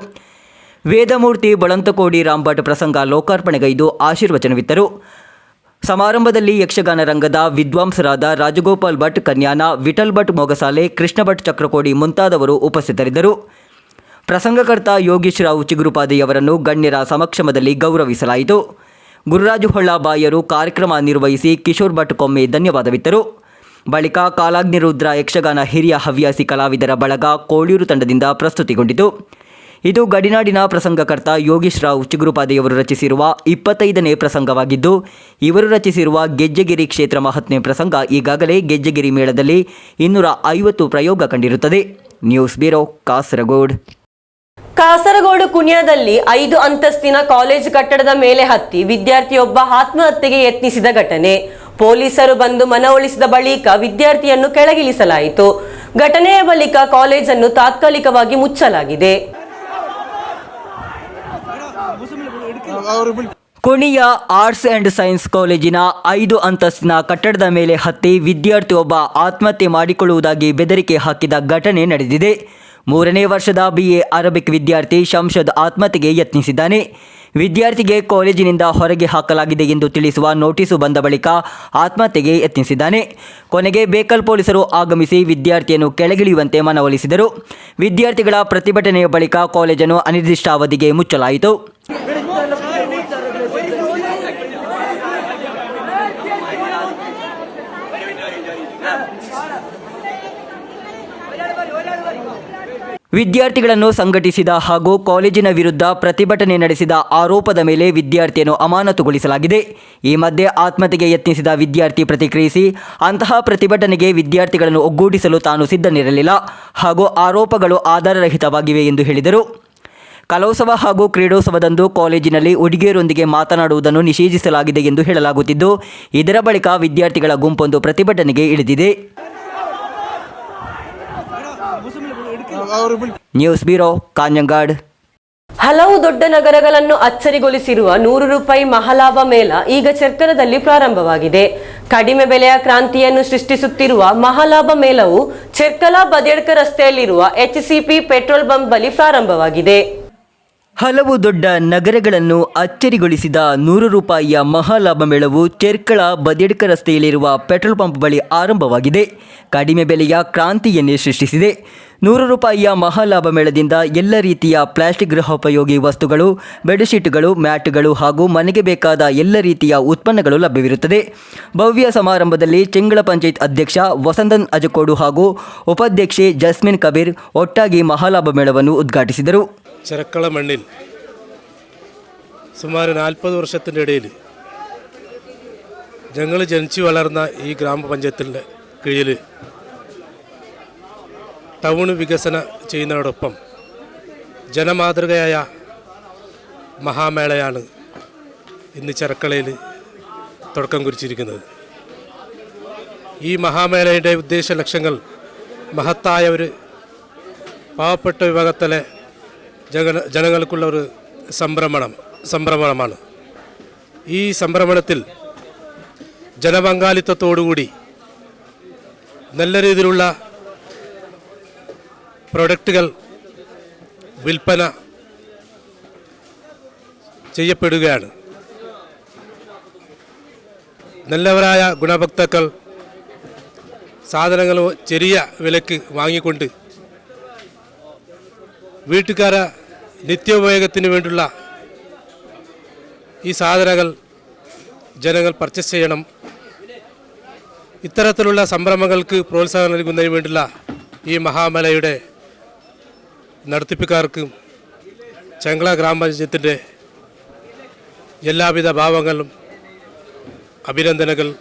ವೇದಮೂರ್ತಿ ಬಳಂತಕೋಡಿ ರಾಂಭಟ್ ಪ್ರಸಂಗ ಲೋಕಾರ್ಪಣೆಗೈದು ಆಶೀರ್ವಚನವಿತ್ತರು. ಸಮಾರಂಭದಲ್ಲಿ ಯಕ್ಷಗಾನ ರಂಗದ ವಿದ್ವಾಂಸರಾದ ರಾಜಗೋಪಾಲ್ ಭಟ್ ಕನ್ಯಾನ, ವಿಠಲ್ ಭಟ್ ಮೊಗಸಾಲೆ, ಕೃಷ್ಣ ಭಟ್ ಚಕ್ರಕೋಡಿ ಮುಂತಾದವರು ಉಪಸ್ಥಿತರಿದ್ದರು. ಪ್ರಸಂಗಕರ್ತ ಯೋಗೀಶ್ ರಾವ್ ಚಿಗುರುಪಾದೆಯವರನ್ನು ಗಣ್ಯರ ಸಮಕ್ಷಮದಲ್ಲಿ ಗೌರವಿಸಲಾಯಿತು. ಗುರುರಾಜು ಹೊಳ್ಳಬಾಯರು ಕಾರ್ಯಕ್ರಮ ನಿರ್ವಹಿಸಿ ಕಿಶೋರ್ ಭಟ್ ಕೊಮ್ಮೆ ಧನ್ಯವಾದವಿತ್ತರು. ಬಳಿಕ ಕಾಲಾಗ್ನಿರುದ್ರ ಯಕ್ಷಗಾನ ಹಿರಿಯ ಹವ್ಯಾಸಿ ಕಲಾವಿದರ ಬಳಗ ಕೋಳ್ಯೂರು ತಂಡದಿಂದ ಪ್ರಸ್ತುತಿಗೊಂಡಿತು. ಇದು ಗಡಿನಾಡಿನ ಪ್ರಸಂಗಕರ್ತ ಯೋಗೀಶ್ ರಾವ್ ಚಿಗುರುಪಾದೆಯವರು ರಚಿಸಿರುವ 25ನೇ ಪ್ರಸಂಗವಾಗಿದ್ದು, ಇವರು ರಚಿಸಿರುವ ಗೆಜ್ಜೆಗಿರಿ ಕ್ಷೇತ್ರ ಮಹಾತ್ಮೆ ಪ್ರಸಂಗ ಈಗಾಗಲೇ ಗೆಜ್ಜೆಗಿರಿ ಮೇಳದಲ್ಲಿ 250 ಪ್ರಯೋಗ ಕಂಡಿರುತ್ತದೆ. News bureau, Kasaragod. ಕಾಸರಗೋಡು ಕುಣಿಯಾದಲ್ಲಿ 5 ಅಂತಸ್ತಿನ ಕಾಲೇಜು ಕಟ್ಟಡದ ಮೇಲೆ ಹತ್ತಿ ವಿದ್ಯಾರ್ಥಿಯೊಬ್ಬ ಆತ್ಮಹತ್ಯೆಗೆ ಯತ್ನಿಸಿದ ಘಟನೆ. ಪೊಲೀಸರು ಬಂದು ಮನವೊಲಿಸಿದ ಬಳಿಕ ವಿದ್ಯಾರ್ಥಿಯನ್ನು ಕೆಳಗಿಳಿಸಲಾಯಿತು. ಘಟನೆಯ ಬಳಿಕ ಕಾಲೇಜನ್ನು ತಾತ್ಕಾಲಿಕವಾಗಿ ಮುಚ್ಚಲಾಗಿದೆ. ಕುಣಿಯ ಆರ್ಟ್ಸ್ ಆ್ಯಂಡ್ ಸೈನ್ಸ್ ಕಾಲೇಜಿನ 5 ಅಂತಸ್ತಿನ ಕಟ್ಟಡದ ಮೇಲೆ ಹತ್ತಿ ವಿದ್ಯಾರ್ಥಿಯೊಬ್ಬ ಆತ್ಮಹತ್ಯೆ ಮಾಡಿಕೊಳ್ಳುವುದಾಗಿ ಬೆದರಿಕೆ ಹಾಕಿದ ಘಟನೆ ನಡೆದಿದೆ. 3ನೇ ವರ್ಷದ BA ಅರಬಿಕ್ ವಿದ್ಯಾರ್ಥಿ ಶಂಷದ್ ಆತ್ಮಹತ್ಯೆಗೆ ಯತ್ನಿಸಿದ್ದಾನೆ. ವಿದ್ಯಾರ್ಥಿಗೆ ಕಾಲೇಜಿನಿಂದ ಹೊರಗೆ ಹಾಕಲಾಗಿದೆ ಎಂದು ತಿಳಿಸುವ ನೋಟಿಸು ಬಂದ ಬಳಿಕ ಆತ್ಮಹತ್ಯೆಗೆ ಯತ್ನಿಸಿದ್ದಾನೆ. ಕೊನೆಗೆ ಬೇಕಲ್ ಪೊಲೀಸರು ಆಗಮಿಸಿ ವಿದ್ಯಾರ್ಥಿಯನ್ನು ಕೆಳಗಿಳಿಯುವಂತೆ ಮನವೊಲಿಸಿದರು. ವಿದ್ಯಾರ್ಥಿಗಳ ಪ್ರತಿಭಟನೆಯ ಬಳಿಕ ಕಾಲೇಜನ್ನು ಅನಿರ್ದಿಷ್ಟಾವಧಿಗೆ ಮುಚ್ಚಲಾಯಿತು. ವಿದ್ಯಾರ್ಥಿಗಳನ್ನು ಸಂಘಟಿಸಿದ ಹಾಗೂ ಕಾಲೇಜಿನ ವಿರುದ್ಧ ಪ್ರತಿಭಟನೆ ನಡೆಸಿದ ಆರೋಪದ ಮೇಲೆ ವಿದ್ಯಾರ್ಥಿಯನ್ನು ಅಮಾನತುಗೊಳಿಸಲಾಗಿದೆ. ಈ ಮಧ್ಯೆ ಆತ್ಮಹತ್ಯೆಗೆ ಯತ್ನಿಸಿದ ವಿದ್ಯಾರ್ಥಿ ಪ್ರತಿಕ್ರಿಯಿಸಿ, ಅಂತಹ ಪ್ರತಿಭಟನೆಗೆ ವಿದ್ಯಾರ್ಥಿಗಳನ್ನು ಒಗ್ಗೂಡಿಸಲು ತಾನು ಸಿದ್ಧನಿರಲಿಲ್ಲ ಹಾಗೂ ಆರೋಪಗಳು ಆಧಾರರಹಿತವಾಗಿವೆ ಎಂದು ಹೇಳಿದರು. ಕಲೋತ್ಸವ ಹಾಗೂ ಕ್ರೀಡೋತ್ಸವದಂದು ಕಾಲೇಜಿನಲ್ಲಿ ಹುಡುಗಿಯರೊಂದಿಗೆ ಮಾತನಾಡುವುದನ್ನು ನಿಷೇಧಿಸಲಾಗಿದೆ ಎಂದು ಹೇಳಲಾಗುತ್ತಿದ್ದು, ಇದರ ಬಳಿಕ ವಿದ್ಯಾರ್ಥಿಗಳ ಗುಂಪೊಂದು ಪ್ರತಿಭಟನೆಗೆ ಇಳಿದಿದೆ. News bureau, Kanhangad. ಹಲವು ದೊಡ್ಡ ನಗರಗಳನ್ನು ಅಚ್ಚರಿಗೊಳಿಸಿರುವ 100 ರೂಪಾಯಿ ಮಹಾಲಾಭ ಮೇಳ ಈಗ ಚೆರ್ಕಲದಲ್ಲಿ ಪ್ರಾರಂಭವಾಗಿದೆ. ಕಡಿಮೆ ಬೆಲೆಯ ಕ್ರಾಂತಿಯನ್ನು ಸೃಷ್ಟಿಸುತ್ತಿರುವ ಮಹಾಲಾಭ ಮೇಳವು ಚೆರ್ಕಲ ಬದಿಯಡ್ಕ ರಸ್ತೆಯಲ್ಲಿರುವ HCP ಪೆಟ್ರೋಲ್ ಬಂಕ್ ಬಳಿ ಪ್ರಾರಂಭವಾಗಿದೆ. ಹಲವು ದೊಡ್ಡ ನಗರಗಳನ್ನು ಅಚ್ಚರಿಗೊಳಿಸಿದ 100 ರೂಪಾಯಿಯ ಮಹಾಲಾಭ ಮೇಳವು ಚೆರ್ಕಳ ಬದಿಯಡ್ಕ ರಸ್ತೆಯಲ್ಲಿರುವ ಪೆಟ್ರೋಲ್ ಪಂಪ್ ಬಳಿ ಆರಂಭವಾಗಿದೆ. ಕಡಿಮೆ ಬೆಲೆಯ ಕ್ರಾಂತಿಯನ್ನೇ ಸೃಷ್ಟಿಸಿದೆ. 100 ರೂಪಾಯಿಯ ಮಹಾಲಾಭ ಮೇಳದಿಂದ ಎಲ್ಲ ರೀತಿಯ ಪ್ಲಾಸ್ಟಿಕ್ ಗೃಹೋಪಯೋಗಿ ವಸ್ತುಗಳು, ಬೆಡ್ಶೀಟ್ಗಳು, ಮ್ಯಾಟ್ಗಳು ಹಾಗೂ ಮನೆಗೆ ಬೇಕಾದ ಎಲ್ಲ ರೀತಿಯ ಉತ್ಪನ್ನಗಳು ಲಭ್ಯವಿರುತ್ತದೆ. ಭವ್ಯ ಸಮಾರಂಭದಲ್ಲಿ ಚೆಂಗಳ ಪಂಚಾಯತ್ ಅಧ್ಯಕ್ಷ ವಸಂತನ್ ಅಜಕೋಡು ಹಾಗೂ ಉಪಾಧ್ಯಕ್ಷೆ ಜಸ್ಮಿನ್ ಕಬೀರ್ ಒಟ್ಟಾಗಿ ಮಹಾಲಾಭ ಮೇಳವನ್ನು ഉദ്ഘാಟಿಸಿದರು. ചെർക്കള മണ്ണിൽ സുമാർ 40 വർഷത്തിൻ്റെ ഇടയിൽ ഞങ്ങൾ ജനിച്ചു വളർന്ന ഈ ഗ്രാമപഞ്ചായത്തിൻ്റെ കീഴിൽ ടൗൺ വികസന ചെയ്യുന്നതോടൊപ്പം ജനമാതൃകയായ മഹാമേളയാണ് ഇന്ന് ചെർക്കളയിൽ തുടക്കം കുറിച്ചിരിക്കുന്നത്. ഈ മഹാമേളയുടെ ഉദ്ദേശ ലക്ഷ്യങ്ങൾ മഹത്തായ ഒരു പാവപ്പെട്ട വിഭാഗത്തിലെ ജനങ്ങൾക്കുള്ള ഒരു സംരംഭമാണ്. ഈ സംരംഭത്തിൽ ജനപങ്കാളിത്തത്തോടുകൂടി നല്ല രീതിയിലുള്ള പ്രൊഡക്റ്റുകൾ വിൽപ്പന ചെയ്യപ്പെടുകയാണ്. നല്ലവരായ ഗുണഭോക്താക്കൾ സാധനങ്ങൾ ചെറിയ വിലക്ക് വാങ്ങിക്കൊണ്ട് വീട്ടുകാരെ നിത്യോപയോഗത്തിന് വേണ്ടിയുള്ള ഈ സാധനങ്ങൾ ജനങ്ങൾ പർച്ചേസ് ചെയ്യണം. ഇത്തരത്തിലുള്ള സംരംഭങ്ങൾക്ക് പ്രോത്സാഹനം നൽകുന്നതിന് വേണ്ടിയുള്ള ഈ മഹാമേളയുടെ നടത്തിപ്പുകാർക്കും ചെങ്കള ഗ്രാമപഞ്ചായത്തിൻ്റെ എല്ലാവിധ ഭാവങ്ങളും ಅಭಿನಂದನೆಗಳು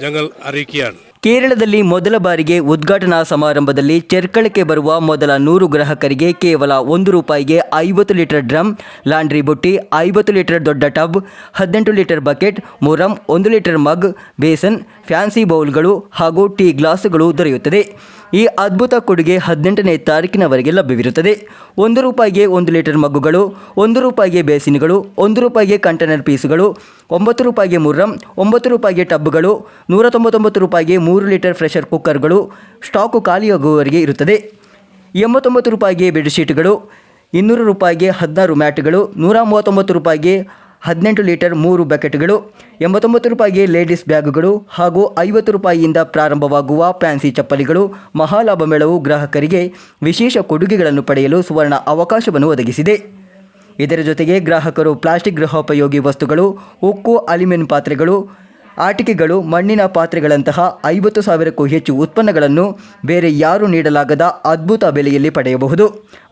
ഞങ്ങൾ അറിയിക്കുകയാണ്. ಕೇರಳದಲ್ಲಿ ಮೊದಲ ಬಾರಿಗೆ ಉದ್ಘಾಟನಾ ಸಮಾರಂಭದಲ್ಲಿ ಚೆರ್ಕಳಕ್ಕೆ ಬರುವ ಮೊದಲ 100 ಗ್ರಾಹಕರಿಗೆ ಕೇವಲ 1 ರೂಪಾಯಿಗೆ 50 ಲೀಟರ್ ಡ್ರಮ್, ಲಾಂಡ್ರಿ ಬುಟ್ಟಿ, 50 ಲೀಟರ್ ದೊಡ್ಡ ಟಬ್, 18 ಲೀಟರ್ ಬಕೆಟ್, ಮುರಂ, 1 ಲೀಟರ್ ಮಗ್, ಬೇಸನ್, ಫ್ಯಾನ್ಸಿ ಬೌಲ್ಗಳು ಹಾಗೂ ಟೀ ಗ್ಲಾಸುಗಳು ದೊರೆಯುತ್ತದೆ. ಈ ಅದ್ಭುತ ಕೊಡುಗೆ 18ನೇ ತಾರೀಕಿನವರೆಗೆ ಲಭ್ಯವಿರುತ್ತದೆ. 1 ರೂಪಾಯಿಗೆ 1 ಲೀಟರ್ ಮಗ್ಗುಗಳು, 1 ರೂಪಾಯಿಗೆ ಬೇಸಿನ್ಗಳು, 1 ರೂಪಾಯಿಗೆ ಕಂಟೈನರ್ ಪೀಸುಗಳು, 9 ರೂಪಾಯಿಗೆ ಮುರ್ರಂ, 9 ರೂಪಾಯಿಗೆ ಟಬ್ಗಳು, 199 ರೂಪಾಯಿಗೆ 3 ಲೀಟರ್ ಪ್ರೆಷರ್ ಕುಕ್ಕರ್ಗಳು ಸ್ಟಾಕು ಖಾಲಿಯಾಗುವವರೆಗೆ ಇರುತ್ತದೆ. 89 ರೂಪಾಯಿಗೆ ಬೆಡ್ಶೀಟ್ಗಳು, 200 ರೂಪಾಯಿಗೆ 16 ಮ್ಯಾಟ್ಗಳು, 139 ರೂಪಾಯಿಗೆ 18 ಲೀಟರ್ 3 ಬಕೆಟ್ಗಳು, 89 ರೂಪಾಯಿಗೆ ಲೇಡೀಸ್ ಬ್ಯಾಗುಗಳು ಹಾಗೂ 50 ರೂಪಾಯಿಯಿಂದ ಪ್ರಾರಂಭವಾಗುವ ಫ್ಯಾನ್ಸಿ ಚಪ್ಪಲಿಗಳು. ಮಹಾಲಾಭ ಮೇಳವು ಗ್ರಾಹಕರಿಗೆ ವಿಶೇಷ ಕೊಡುಗೆಗಳನ್ನು ಪಡೆಯಲು ಸುವರ್ಣ ಅವಕಾಶವನ್ನು ಒದಗಿಸಿದೆ. ಇದರ ಜೊತೆಗೆ ಗ್ರಾಹಕರು ಪ್ಲಾಸ್ಟಿಕ್ ಗೃಹೋಪಯೋಗಿ ವಸ್ತುಗಳು, ಉಕ್ಕು, ಅಲ್ಯೂಮಿನಿಯಂ ಪಾತ್ರೆಗಳು, ಆಟಿಕೆಗಳು, ಮಣ್ಣಿನ ಪಾತ್ರೆಗಳಂತಹ 50,000ಕ್ಕೂ ಹೆಚ್ಚು ಉತ್ಪನ್ನಗಳನ್ನು ಬೇರೆ ಯಾರೂ ನೀಡಲಾಗದ ಅದ್ಭುತ ಬೆಲೆಯಲ್ಲಿ ಪಡೆಯಬಹುದು.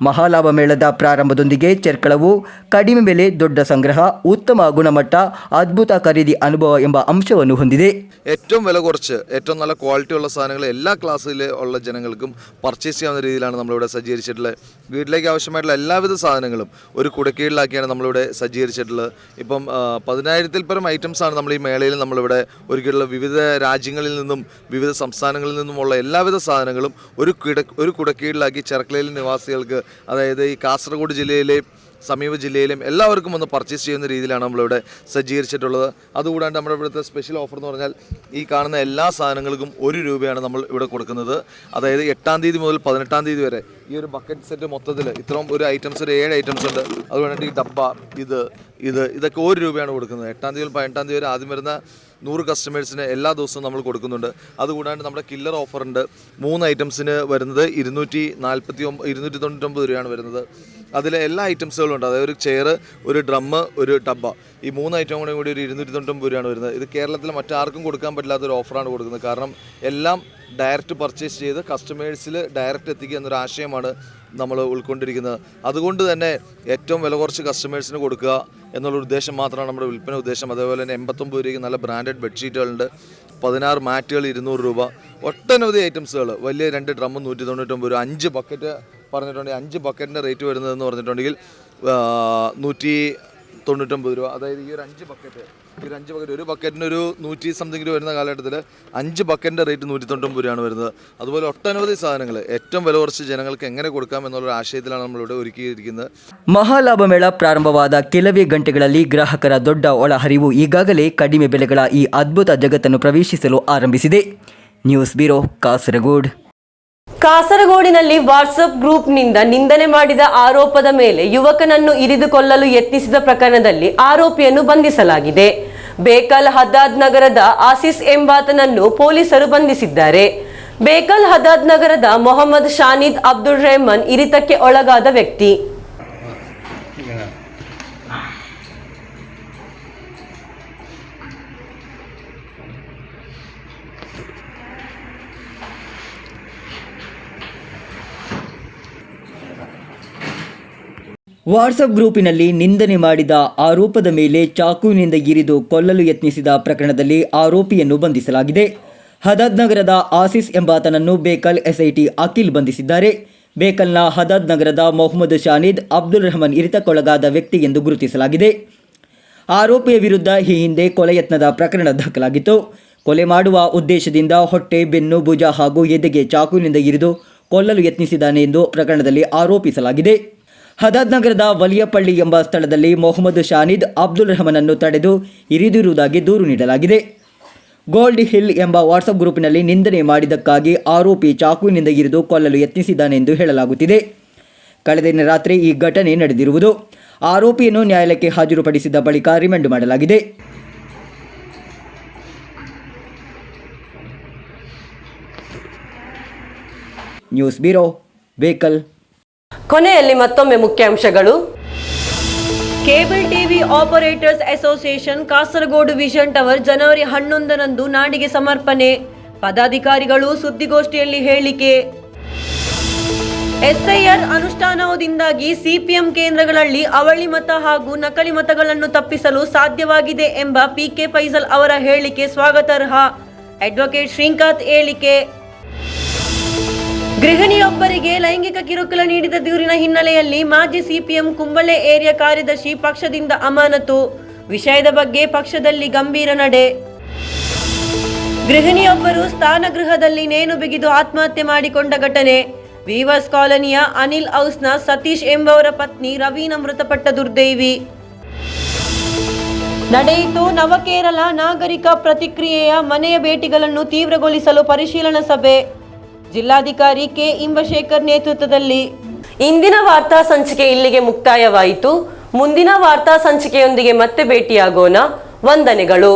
ಮಹಾಲಾಭ ಮೇಳದ ಪ್ರಾರಂಭದೊಂದಿಗೆ ಚೆರ್ಕಳವು ಕಡಿಮೆ ಬೆಲೆ, ದೊಡ್ಡ ಸಂಗ್ರಹ, ಉತ್ತಮ ಗುಣಮಟ್ಟ, ಅದ್ಭುತ ಖರೀದಿ ಅನುಭವ ಎಂಬ ಅಂಶವನ್ನು ಹೊಂದಿದೆ. ഏറ്റവും വില കുറച്ച് ഏറ്റവും നല്ല ക്വാളിറ്റി ഉള്ള സാധനങ്ങൾ എല്ലാ ക്ലാസ്സിൽ ഉള്ള ജനങ്ങൾക്കും പർച്ചേസ് ചെയ്യാവുന്ന രീതിയിലാണ് നമ്മളിവിടെ സജ്ജീകരിച്ചിട്ടുള്ളത്. വീട്ടിലേക്ക് ആവശ്യമായിട്ടുള്ള എല്ലാവിധ സാധനങ്ങളും ഒരു കുടക്കീഴിലാക്കിയാണ് നമ്മളിവിടെ സജ്ജീകരിച്ചിട്ടുള്ളത്. ഇപ്പം 10,000-ൽ പരം ഐറ്റംസാണ് നമ്മൾ ഈ മേളയിൽ നമ്മളിവിടെ നമ്മളിവിടെ ഒരുക്കിയിട്ടുള്ള വിവിധ രാജ്യങ്ങളിൽ നിന്നും വിവിധ സംസ്ഥാനങ്ങളിൽ നിന്നുമുള്ള എല്ലാവിധ സാധനങ്ങളും ഒരു കുടക്കീഴിലാക്കി ചെർക്കളയിലെ നിവാസികൾക്ക്, അതായത് ഈ കാസർഗോഡ് ജില്ലയിലെ സമീപ ജില്ലയിലും എല്ലാവർക്കും ഒന്ന് പർച്ചേസ് ചെയ്യുന്ന രീതിയിലാണ് നമ്മളിവിടെ സജ്ജീകരിച്ചിട്ടുള്ളത്. അതുകൂടാണ്ട് നമ്മുടെ ഇവിടുത്തെ സ്പെഷ്യൽ ഓഫർ എന്ന് പറഞ്ഞാൽ ഈ കാണുന്ന എല്ലാ സാധനങ്ങൾക്കും 1 രൂപയാണ് നമ്മൾ ഇവിടെ കൊടുക്കുന്നത്. അതായത് 8-ാം തീയതി മുതൽ 18-ാം തീയതി വരെ ഈ ഒരു ബക്കറ്റ് സെറ്റ് മൊത്തത്തിൽ ഇത്രയും ഒരു ഐറ്റംസ്, ഒരു 7 ഐറ്റംസ് ഉണ്ട്. അതുകൊണ്ട് ഈ ഡബ്ബ ഇതൊക്കെ 1 രൂപയാണ് കൊടുക്കുന്നത്. 8-ാം തീയതി മുതൽ 18-ാം തീയതി വരെ ആദ്യം വരുന്ന 100 കസ്റ്റമേഴ്സിന് എല്ലാ ദിവസവും നമ്മൾ കൊടുക്കുന്നുണ്ട്. അതുകൂടാണ്ട് നമ്മുടെ കില്ലർ ഓഫറുണ്ട്. 3 ഐറ്റംസിന് വരുന്നത് 299 രൂപയാണ് വരുന്നത്. അതിൽ എല്ലാ ഐറ്റംസുകളും ഉണ്ട്. അതായത് ഒരു ചെയർ, ഒരു ഡ്രമ്മ്, ഒരു ടബ്ബ, ഈ 3 ഐറ്റം കൂടി ഒരു 299 രൂപയാണ് വരുന്നത്. ഇത് കേരളത്തിൽ മറ്റാർക്കും കൊടുക്കാൻ പറ്റില്ലാത്തൊരു ഓഫറാണ് കൊടുക്കുന്നത്. കാരണം എല്ലാം ഡയറക്റ്റ് പർച്ചേസ് ചെയ്ത് കസ്റ്റമേഴ്സിൽ ഡയറക്റ്റ് എത്തിക്കുക എന്നൊരു ആശയമാണ് നമ്മൾ ഉൾക്കൊണ്ടിരിക്കുന്നത്. അതുകൊണ്ട് തന്നെ ഏറ്റവും വില കുറച്ച് കസ്റ്റമേഴ്സിന് കൊടുക്കുക എന്നുള്ള ഉദ്ദേശം മാത്രമാണ് നമ്മുടെ വിൽപ്പന ഉദ്ദേശം. അതേപോലെ തന്നെ 89 രൂപയ്ക്ക് നല്ല ബ്രാൻഡഡ് ബെഡ്ഷീറ്റുകളുണ്ട്. 16 മാറ്റുകൾ 200 രൂപ. ഒട്ടനവധി ഐറ്റംസുകൾ. വലിയ 2 ഡ്രമ്മ് 199 രൂപ. 5 ബക്കറ്റ് പറഞ്ഞിട്ടുണ്ടെങ്കിൽ 5 ബക്കറ്റിൻ്റെ റേറ്റ് വരുന്നതെന്ന് പറഞ്ഞിട്ടുണ്ടെങ്കിൽ 199 രൂപ. അതായത് ഈ ഒരു 5 ബക്കറ്റ്, ഒരു ബക്കറ്റിന് ഒരു 100 സംതിങ് രൂപ വരുന്ന കാലഘട്ടത്തിൽ 5 ബക്കറ്റിൻ്റെ റേറ്റ് 199 രൂപയാണ് വരുന്നത്. അതുപോലെ ഒട്ടനവധി സാധനങ്ങൾ ഏറ്റവും വില കുറച്ച് ജനങ്ങൾക്ക് എങ്ങനെ കൊടുക്കാം എന്നുള്ളൊരു ಆಶಯത്തിലാണ് നമ്മളിവിടെ ഒരുക്കിയിരിക്കുന്നത്. ಮಹಾಲಾಭ ಮೇಳ ಪ್ರಾರಂಭವಾದ ಕೆಲವೇ ಗಂಟೆಗಳಲ್ಲಿ ಗ್ರಾಹಕರ ದೊಡ್ಡ ಒಳಹರಿವು ಈಗಾಗಲೇ ಕಡಿಮೆ ಬೆಲೆಗಳ ಈ ಅದ್ಭುತ ಜಗತ್ತನ್ನು ಪ್ರವೇಶಿಸಲು ಆರಂಭಿಸಿದೆ. News bureau, Kasaragod. ಕಾಸರಗೋಡಿನಲ್ಲಿ ವಾಟ್ಸಪ್ ಗ್ರೂಪ್ನಿಂದ ನಿಂದನೆ ಮಾಡಿದ ಆರೋಪದ ಮೇಲೆ ಯುವಕನನ್ನು ಇರಿದುಕೊಳ್ಳಲು ಯತ್ನಿಸಿದ ಪ್ರಕರಣದಲ್ಲಿ ಆರೋಪಿಯನ್ನು ಬಂಧಿಸಲಾಗಿದೆ. ಬೇಕಲ್ ಹದ್ದಾದ್ ನಗರದ ಆಸಿಸ್ ಎಂಬಾತನನ್ನು ಪೊಲೀಸರು ಬಂಧಿಸಿದ್ದಾರೆ. ಬೇಕಲ್ ಹದ್ದಾದ್ ನಗರದ ಮೊಹಮ್ಮದ್ ಶಾನಿದ್ ಅಬ್ದುಲ್ ರೆಹಮಾನ್ ಇರಿತಕ್ಕೆ ಒಳಗಾದ ವ್ಯಕ್ತಿ. ವಾಟ್ಸಪ್ ಗ್ರೂಪಿನಲ್ಲಿ ನಿಂದನೆ ಮಾಡಿದ ಆರೋಪದ ಮೇಲೆ ಚಾಕುವಿನಿಂದ ಇರಿದು ಕೊಲ್ಲಲು ಯತ್ನಿಸಿದ ಪ್ರಕರಣದಲ್ಲಿ ಆರೋಪಿಯನ್ನು ಬಂಧಿಸಲಾಗಿದೆ. ಹದ್ದಾದ್ ನಗರದ ಆಸಿಸ್ ಎಂಬಾತನನ್ನು ಬೇಕಲ್ ಎಸ್ಐಟಿ ಅಖಿಲ್ ಬಂಧಿಸಿದ್ದಾರೆ. ಬೇಕಲ್ನ ಹದ್ದಾದ್ ನಗರದ ಮೊಹಮ್ಮದ್ ಶಾನಿದ್ ಅಬ್ದುಲ್ ರೆಹಮಾನ್ ಇರಿತಕ್ಕೊಳಗಾದ ವ್ಯಕ್ತಿ ಎಂದು ಗುರುತಿಸಲಾಗಿದೆ. ಆರೋಪಿಯ ವಿರುದ್ಧ ಈ ಹಿಂದೆ ಕೊಲೆ ಯತ್ನದ ಪ್ರಕರಣ ದಾಖಲಾಗಿತ್ತು. ಕೊಲೆ ಮಾಡುವ ಉದ್ದೇಶದಿಂದ ಹೊಟ್ಟೆ, ಬೆನ್ನು, ಭುಜ ಹಾಗೂ ಎದೆಗೆ ಚಾಕುವಿನಿಂದ ಇರಿದು ಕೊಲ್ಲಲು ಯತ್ನಿಸಿದ್ದಾನೆ ಎಂದು ಪ್ರಕರಣದಲ್ಲಿ ಆರೋಪಿಸಲಾಗಿದೆ. ಹದ್ದಾದ್ ನಗರದ ವಲಿಯಪಳ್ಳಿ ಎಂಬ ಸ್ಥಳದಲ್ಲಿ ಮೊಹಮ್ಮದ್ ಶಾನಿದ್ ಅಬ್ದುಲ್ ರೆಹಮಾನನ್ನು ತಡೆದು ಇರಿದಿರುವುದಾಗಿ ದೂರು ನೀಡಲಾಗಿದೆ. ಗೋಲ್ಡ್ ಹಿಲ್ ಎಂಬ ವಾಟ್ಸಪ್ ಗ್ರೂಪಿನಲ್ಲಿ ನಿಂದನೆ ಮಾಡಿದ್ದಕ್ಕಾಗಿ ಆರೋಪಿ ಚಾಕುವಿನಿಂದ ಇರಿದು ಕೊಲ್ಲಲು ಯತ್ನಿಸಿದ್ದಾನೆ ಎಂದು ಹೇಳಲಾಗುತ್ತಿದೆ. ಕಳೆದ ದಿನ ರಾತ್ರಿ ಈ ಘಟನೆ ನಡೆದಿರುವುದು. ಆರೋಪಿಯನ್ನು ನ್ಯಾಯಾಲಯಕ್ಕೆ ಹಾಜರುಪಡಿಸಿದ ಬಳಿಕ ರಿಮಾಂಡ್ ಮಾಡಲಾಗಿದೆ. News bureau, Bekal. ಕೊನೆಯಲ್ಲಿ ಮತ್ತೊಮ್ಮೆ ಮುಖ್ಯಾಂಶಗಳು. Cable TV operators association Kasaragod vision tower ಜನವರಿ 11ರಂದು ನಾಡಿಗೆ ಸಮರ್ಪಣೆ. ಪದಾಧಿಕಾರಿಗಳು ಸುದ್ದಿಗೋಷ್ಠಿಯಲ್ಲಿ ಹೇಳಿಕೆ. ಎಸ್ಐಆರ್ ಅನುಷ್ಠಾನದಿಂದಾಗಿ ಸಿಪಿಎಂ ಕೇಂದ್ರಗಳಲ್ಲಿ ಅವಳಿ ಮತ ಹಾಗೂ ನಕಲಿ ಮತಗಳನ್ನು ತಪ್ಪಿಸಲು ಸಾಧ್ಯವಾಗಿದೆ ಎಂಬ ಪಿಕೆ ಫೈಸಲ್ ಅವರ ಹೇಳಿಕೆ ಸ್ವಾಗತಾರ್ಹ. ಅಡ್ವೊಕೇಟ್ ಶ್ರೀಕಾಂತ್ ಹೇಳಿಕೆ. ಗೃಹಿಣಿಯೊಬ್ಬರಿಗೆ ಲೈಂಗಿಕ ಕಿರುಕುಳ ನೀಡಿದ ದೂರಿನ ಹಿನ್ನೆಲೆಯಲ್ಲಿ ಮಾಜಿ ಸಿಪಿಎಂ ಕುಂಬಳೆ ಏರಿಯಾ ಕಾರ್ಯದರ್ಶಿ ಪಕ್ಷದಿಂದ ಅಮಾನತು. ವಿಷಯದ ಬಗ್ಗೆ ಪಕ್ಷದಲ್ಲಿ ಗಂಭೀರ ನಡೆ. ಗೃಹಿಣಿಯೊಬ್ಬರು ಸ್ನಾನಗೃಹದಲ್ಲಿ ನೇಣು ಬಿಗಿದು ಆತ್ಮಹತ್ಯೆ ಮಾಡಿಕೊಂಡ ಘಟನೆ. ವೀವರ್ಸ್ ಕಾಲೋನಿಯ ಅನಿಲ್ ಹೌಸ್ನ ಸತೀಶ್ ಎಂಬವರ ಪತ್ನಿ ರವೀನಾ ಮೃತಪಟ್ಟ ದುರ್ದೈವಿ. ನಡೆಯಿತು ನವಕೇರಳ ನಾಗರಿಕ ಪ್ರತಿಕ್ರಿಯೆಯ ಮನೆಯ ಭೇಟಿಗಳನ್ನು ತೀವ್ರಗೊಳಿಸಲು ಪರಿಶೀಲನಾ ಸಭೆ. ಜಿಲ್ಲಾಧಿಕಾರಿ ಕೆ ಇಂಬಶೇಖರ್ ನೇತೃತ್ವದಲ್ಲಿ. ಇಂದಿನ ವಾರ್ತಾ ಸಂಚಿಕೆ ಇಲ್ಲಿಗೆ ಮುಕ್ತಾಯವಾಯಿತು. ಮುಂದಿನ ವಾರ್ತಾ ಸಂಚಿಕೆಯೊಂದಿಗೆ ಮತ್ತೆ ಭೇಟಿಯಾಗೋಣ. ವಂದನೆಗಳು.